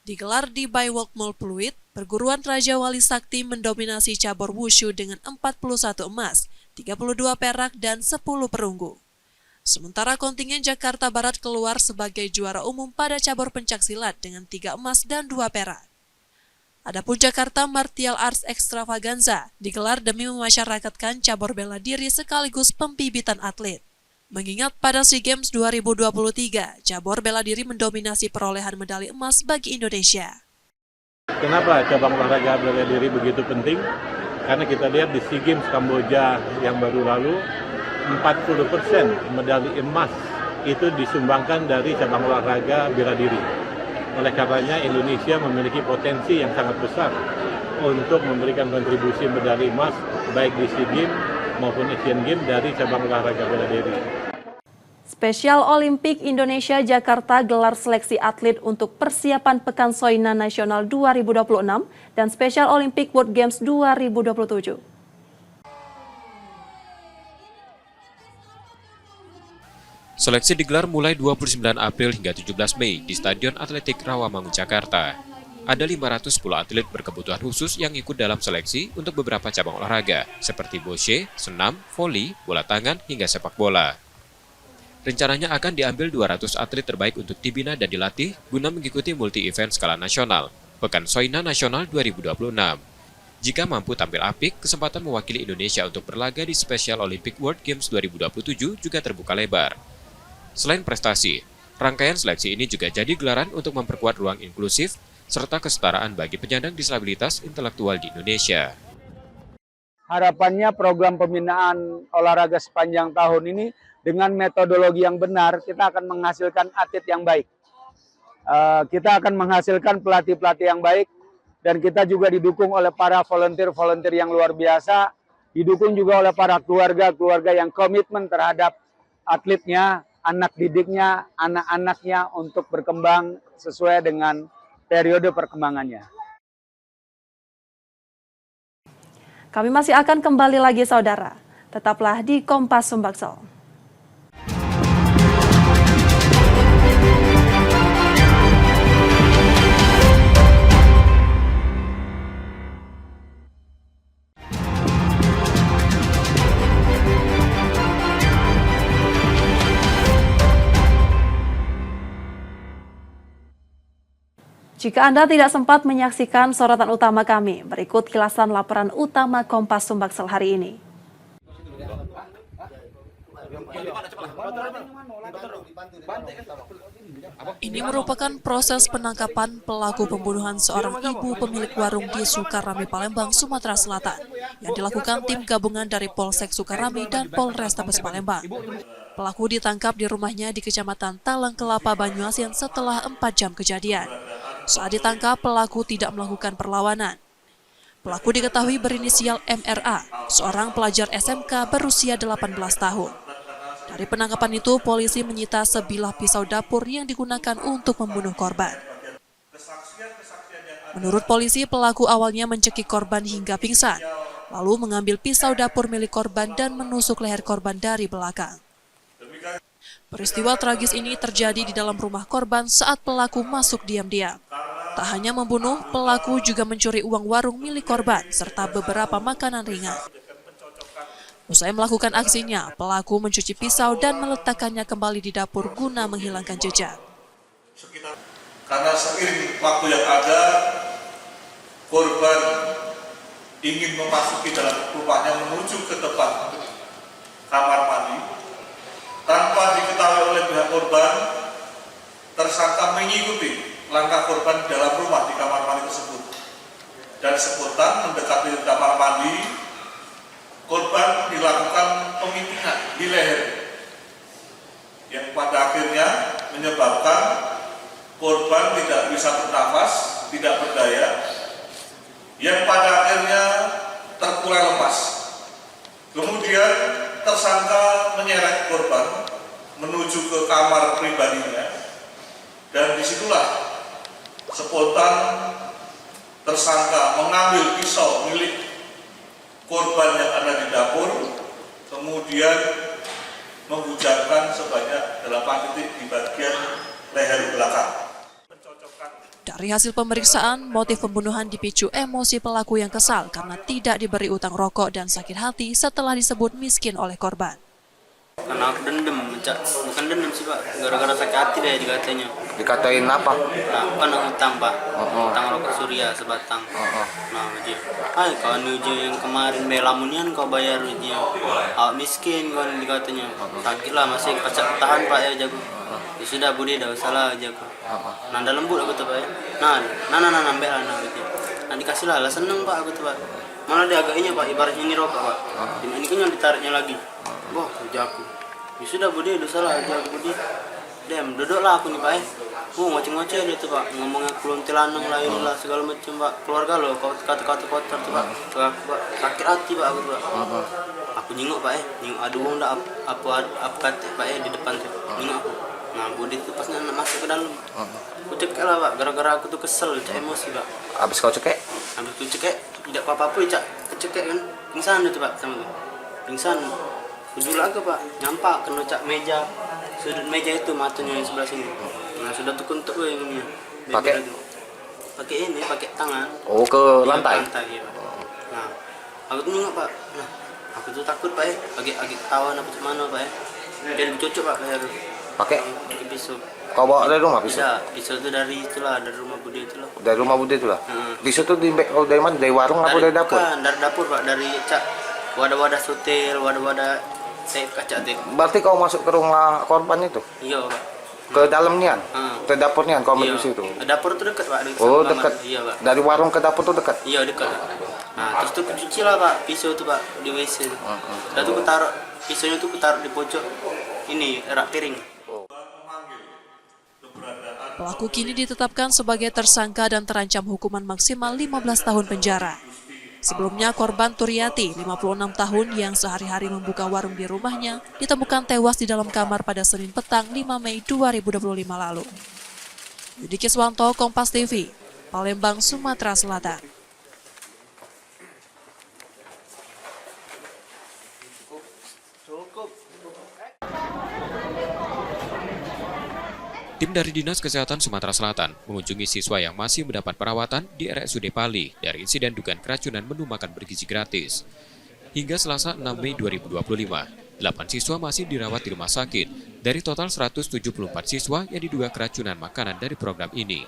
Digelar di Bywalk Mall Pluit, perguruan Raja Wali Sakti mendominasi cabur wushu dengan 41 emas, 32 perak, dan 10 perunggu. Sementara kontingen Jakarta Barat keluar sebagai juara umum pada cabur pencaksilat dengan 3 emas dan 2 perak. Adapun Jakarta Martial Arts Extravaganza digelar demi memasyarakatkan cabur bela diri sekaligus pembibitan atlet. Mengingat pada SEA Games 2023, cabur bela diri mendominasi perolehan medali emas bagi Indonesia. Kenapa cabang olahraga bela diri begitu penting? Karena kita lihat di SEA Games Kamboja yang baru lalu, 40% medali emas itu disumbangkan dari cabang olahraga bela diri. Oleh karenanya Indonesia memiliki potensi yang sangat besar untuk memberikan kontribusi medali emas baik di SEA Games maupun Asian Games dari cabang olahraga bela diri. Spesial Olimpik Indonesia Jakarta gelar seleksi atlet untuk persiapan Pekan Soina Nasional 2026 dan Spesial Olimpik World Games 2027. Seleksi digelar mulai 29 April hingga 17 Mei di Stadion Atletik Rawamangun, Jakarta. Ada 510 atlet berkebutuhan khusus yang ikut dalam seleksi untuk beberapa cabang olahraga, seperti bocce, senam, voli, bola tangan, hingga sepak bola. Rencananya akan diambil 200 atlet terbaik untuk dibina dan dilatih guna mengikuti multi-event skala nasional, Pekan Soina Nasional 2026. Jika mampu tampil apik, kesempatan mewakili Indonesia untuk berlaga di Special Olympic World Games 2027 juga terbuka lebar. Selain prestasi, rangkaian seleksi ini juga jadi gelaran untuk memperkuat ruang inklusif serta kesetaraan bagi penyandang disabilitas intelektual di Indonesia. Harapannya program pembinaan olahraga sepanjang tahun ini dengan metodologi yang benar, kita akan menghasilkan atlet yang baik. Kita akan menghasilkan pelatih-pelatih yang baik, dan kita juga didukung oleh para volunteer-volunteer yang luar biasa, didukung juga oleh para keluarga-keluarga yang komitmen terhadap atletnya, anak didiknya, anak-anaknya untuk berkembang sesuai dengan periode perkembangannya. Kami masih akan kembali lagi, saudara. Tetaplah di Kompas Sumbaksel. Jika Anda tidak sempat menyaksikan sorotan utama kami, berikut kilasan laporan utama Kompas Sumbaksel hari ini. Ini merupakan proses penangkapan pelaku pembunuhan seorang ibu pemilik warung di Sukarami, Palembang, Sumatera Selatan yang dilakukan tim gabungan dari Polsek Sukarami dan Polrestabes Palembang. Pelaku ditangkap di rumahnya di Kecamatan Talang Kelapa, Banyuasin setelah 4 jam kejadian. Saat ditangkap, pelaku tidak melakukan perlawanan. Pelaku diketahui berinisial MRA, seorang pelajar SMK berusia 18 tahun. Dari penangkapan itu, polisi menyita sebilah pisau dapur yang digunakan untuk membunuh korban. Menurut polisi, pelaku awalnya mencekik korban hingga pingsan, lalu mengambil pisau dapur milik korban dan menusuk leher korban dari belakang. Peristiwa tragis ini terjadi di dalam rumah korban saat pelaku masuk diam-diam. Tak hanya membunuh, pelaku juga mencuri uang warung milik korban serta beberapa makanan ringan. Usai melakukan aksinya, pelaku mencuci pisau dan meletakkannya kembali di dapur guna menghilangkan jejak. Karena seiring waktu yang ada, korban ingin memasuki dalam rumahnya menuju ke depan kamar mandi. Tanpa diketahui oleh pihak korban, tersangka mengikuti langkah korban di dalam rumah di kamar mandi tersebut. Dan spontan mendekati kamar mandi, korban dilakukan pemitingan di leher, yang pada akhirnya menyebabkan korban tidak bisa bernafas, tidak berdaya, yang pada akhirnya terkulai lemas. Kemudian tersangka menyeret korban menuju ke kamar pribadinya, dan disitulah spontan tersangka mengambil pisau milik korban yang ada di dapur, kemudian menghujamkan sebanyak 8 titik di bagian leher belakang. Dari hasil pemeriksaan, motif pembunuhan dipicu emosi pelaku yang kesal karena tidak diberi utang rokok dan sakit hati setelah disebut miskin oleh korban. Karena aku dendam, bukan dendam sih Pak, gara-gara sakit hati deh dikatanya. Dikatain apa? Nah, kan utang Pak, utang rokok Surya sebatang. Nah, uji, kawan uji yang kemarin belamunian kau bayar uji, awak miskin kau dikatanya. Sakitlah masih pacak tahan Pak ya jago. Ya sudah Budi, dah salah jago. Nah, dalam lembut aku tuh Pak ya. Nah, ambil lah uji. Nah dikasih lah seneng Pak aku tuh Pak. Malah dia agaknya Pak, ibaratnya ini rokok Pak. Ini kan yang ditariknya lagi. Wah, jago. Ya sudah Budi, udah salah aja Budi. Dem, duduklah aku nih Pak. Ngoceh-ngoceh dia tuh Pak, ngomongnya kuluntilanang lah inilah segala macam Pak. Keluarga loh, kata-kata kotor tuh Pak. Pak, sakit hati Pak aku tuh Pak. Aku nyingok Pak nyingok aduh wong dah apa kata Pak di depan tuh. Nyingok aku. Nah, Budi tuh pas masuk ke dalam. Aku cekek lah Pak, gara-gara aku tuh kesel, emosi Pak. Habis kau cekek? Habis aku cekek, tidak apa-apa Cak. Kecekek kan. Pingsan dia tuh Pak sama tuh. Pingsan. Ujul lagi Pak, nyampak kena cak meja, sudut meja itu matanya yang sebelah sini. Nah sudah tukuntuk yang ini. Pakai ini, pakai tangan. Oh, ke lantai? Lantai ya. Nah, aku tuh nengok Pak. Nah, aku tuh takut Pak agak tawan apa mana Pak Jadi cocok Pak leher. Pakai pisau. Kau bawa dari rumah pisau? Tidak, pisau itu dari rumah Budi itulah. Dari rumah Budi itulah. Pisau itu dari mana? Dari warung apa dari dapur? Bukan, dari dapur Pak, dari cak wadah-wadah sutil, wadah-wadah kaca tip. Berarti kau masuk ke rumah korban itu? Iya Pak. Ke dalam nian? Ke dapur nian kau ambil pisau itu? Dapur itu dekat Pak. Oh dekat? Iya Pak. Dari warung ke dapur itu dekat? Iya dekat. Nah terus tuh cuci lah Pak pisau itu Pak di WC. Dan tuh taruh pisaunya tuh taruh di pojok ini rak piring. Pelaku kini ditetapkan sebagai tersangka dan terancam hukuman maksimal 15 tahun penjara. Sebelumnya korban Turyati, 56 tahun yang sehari-hari membuka warung di rumahnya, ditemukan tewas di dalam kamar pada Senin petang 5 Mei 2025 lalu. Yudi Kiswanto, Kompas TV, Palembang, Sumatera Selatan. Tim dari Dinas Kesehatan Sumatera Selatan mengunjungi siswa yang masih mendapat perawatan di RSUD Pali dari insiden dugaan keracunan menu makan bergizi gratis. Hingga Selasa 6 Mei 2025, 8 siswa masih dirawat di rumah sakit dari total 174 siswa yang diduga keracunan makanan dari program ini.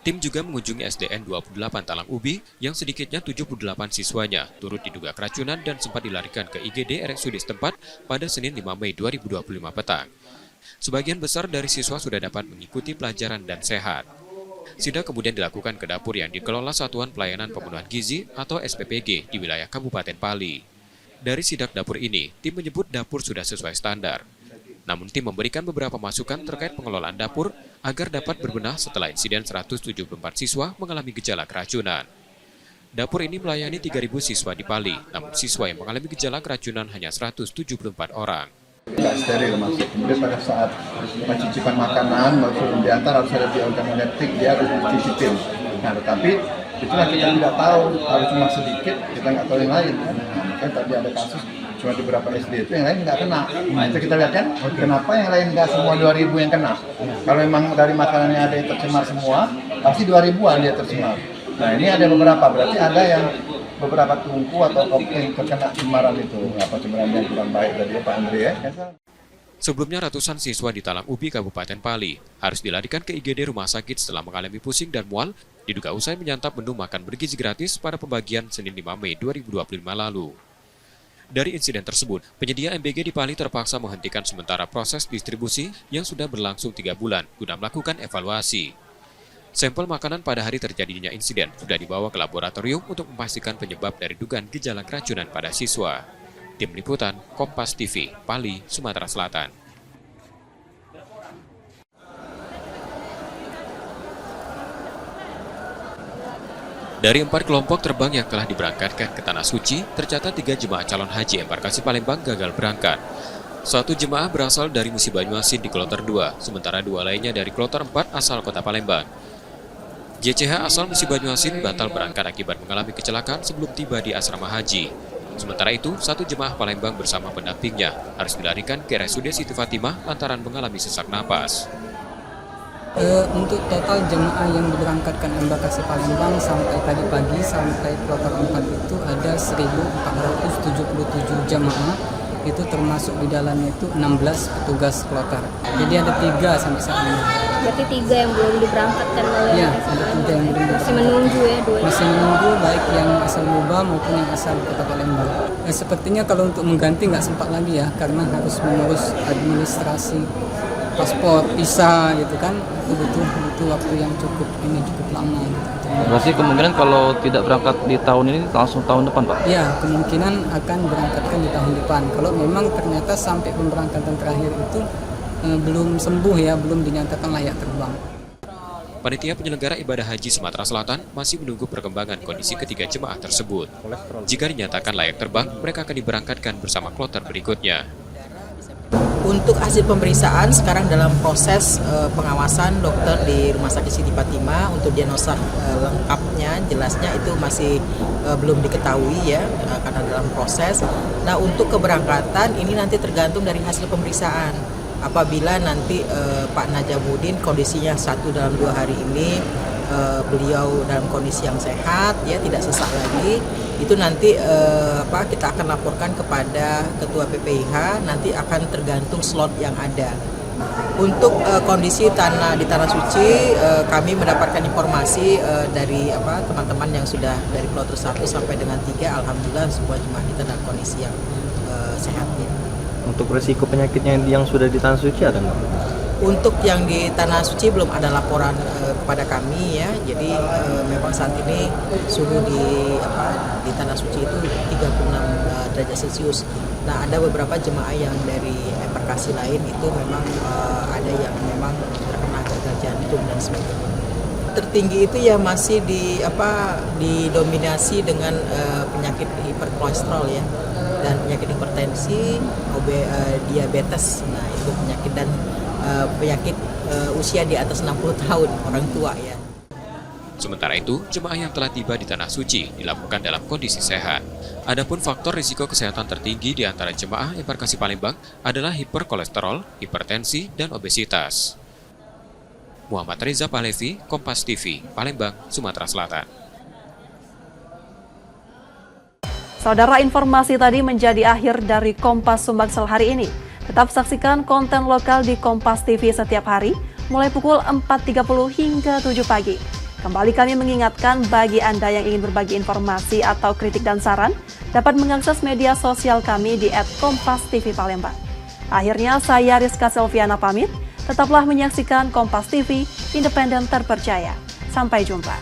Tim juga mengunjungi SDN 28 Talang Ubi yang sedikitnya 78 siswanya turut diduga keracunan dan sempat dilarikan ke IGD RSUD setempat pada Senin 5 Mei 2025 petang. Sebagian besar dari siswa sudah dapat mengikuti pelajaran dan sehat. Sidak kemudian dilakukan ke dapur yang dikelola Satuan Pelayanan Pemenuhan Gizi atau SPPG di wilayah Kabupaten Pali. Dari sidak dapur ini, tim menyebut dapur sudah sesuai standar. Namun tim memberikan beberapa masukan terkait pengelolaan dapur agar dapat berbenah setelah insiden 174 siswa mengalami gejala keracunan. Dapur ini melayani 3.000 siswa di Pali, namun siswa yang mengalami gejala keracunan hanya 174 orang. Tidak steril masuk. Kemudian pada saat mencicipan makanan, maksud diantar harus ada bioorganoleptik, dia harus dicicipin. Nah, tetapi itulah kita tidak tahu, kalau cuma sedikit, kita nggak tahu yang lain. Kan tadi ada kasus cuma di beberapa SD itu yang lain nggak kena. Nah, itu kita lihat kan, kenapa yang lain nggak semua 2.000 yang kena? Kalau memang dari makanannya ada yang tercemar semua, pasti 2.000-an dia tercemar. Nah, ini ada beberapa, berarti ada yang beberapa tungku atau komplain terkena cemaran itu, cemaran yang kurang baik tadi Pak Andre ya. Sebelumnya ratusan siswa di Talang Ubi, Kabupaten Pali, harus dilarikan ke IGD rumah sakit setelah mengalami pusing dan mual, diduga usai menyantap menu makan bergizi gratis pada pembagian Senin 5 Mei 2025 lalu. Dari insiden tersebut, penyedia MBG di Pali terpaksa menghentikan sementara proses distribusi yang sudah berlangsung 3 bulan guna melakukan evaluasi. Sampel makanan pada hari terjadinya insiden sudah dibawa ke laboratorium untuk memastikan penyebab dari dugaan gejala keracunan pada siswa. Tim Liputan, Kompas TV, Pali, Sumatera Selatan. Dari 4 kelompok terbang yang telah diberangkatkan ke Tanah Suci, tercatat 3 jemaah calon haji embarkasi Palembang gagal berangkat. 1 jemaah berasal dari Musi Banyuasin di kloter 2, sementara 2 lainnya dari kloter 4 asal kota Palembang. JCH asal Musi Banyuasin batal berangkat akibat mengalami kecelakaan sebelum tiba di asrama haji. Sementara itu, 1 jemaah Palembang bersama pendampingnya harus dilarikan ke RSUD Siti Fatimah lantaran mengalami sesak napas. Untuk total jemaah yang diberangkatkan embarkasi Palembang sampai tadi pagi sampai kloter 4 itu ada 1.477 jemaah, itu termasuk di dalamnya itu 16 petugas kloter. Jadi ada 3 sampai saat ini. Berarti 3 yang belum diberangkatkan oleh ya, ada 3 yang belum masih menunggu ya, 2. Masih menunggu baik yang asal Moba maupun yang asal kota Palembang. Sepertinya kalau untuk mengganti nggak sempat lagi ya, karena harus mengurus administrasi paspor, visa gitu kan, itu butuh waktu yang cukup lama. Gitu. Berarti kemungkinan kalau tidak berangkat di tahun ini langsung tahun depan, Pak? Ya, kemungkinan akan berangkatkan di tahun depan. Kalau memang ternyata sampai pemberangkatan terakhir itu belum sembuh ya, belum dinyatakan layak terbang. Panitia penyelenggara ibadah haji Sumatera Selatan masih menunggu perkembangan kondisi ketiga jemaah tersebut. Jika dinyatakan layak terbang, mereka akan diberangkatkan bersama kloter berikutnya. Untuk hasil pemeriksaan sekarang dalam proses pengawasan dokter di Rumah Sakit Siti Fatimah untuk diagnosa lengkapnya, jelasnya itu masih belum diketahui ya, karena dalam proses. Nah, untuk keberangkatan ini nanti tergantung dari hasil pemeriksaan. Apabila nanti Pak Najamuddin kondisinya 1 dalam 2 hari ini beliau dalam kondisi yang sehat ya, tidak sesak lagi, itu nanti kita akan laporkan kepada Ketua PPIH, nanti akan tergantung slot yang ada. Untuk kondisi di Tanah Suci, kami mendapatkan informasi dari teman-teman yang sudah dari kloter 1 sampai dengan 3, alhamdulillah semua jemaah kita dalam kondisi yang sehat ya. Untuk resiko penyakitnya yang sudah di Tanah Suci ada nggak? Untuk yang di Tanah Suci belum ada laporan kepada kami ya. Jadi memang saat ini suhu di Tanah Suci itu 36 derajat Celcius. Nah, ada beberapa jemaah yang dari embarkasi lain itu memang ada yang memang terkena gagal jantung dan sebagainya. Tertinggi itu ya masih didominasi dengan penyakit hiperkolesterol ya, dan penyakit hipertensi, diabetes. Nah, itu penyakit dan penyakit usia di atas 60 tahun, orang tua ya. Sementara itu, jemaah yang telah tiba di Tanah Suci dilakukan dalam kondisi sehat. Adapun faktor risiko kesehatan tertinggi di antara jemaah embarkasi Palembang adalah hiperkolesterol, hipertensi, dan obesitas. Muhammad Reza Pahlevi, Kompas TV, Palembang, Sumatera Selatan. Saudara, informasi tadi menjadi akhir dari Kompas Sumbangsel hari ini. Tetap saksikan konten lokal di Kompas TV setiap hari, mulai pukul 4.30 hingga 7 pagi. Kembali kami mengingatkan bagi Anda yang ingin berbagi informasi atau kritik dan saran, dapat mengakses media sosial kami di @KompasTV Palembang. Akhirnya saya Rizka Selviana pamit, tetaplah menyaksikan Kompas TV, independen terpercaya. Sampai jumpa.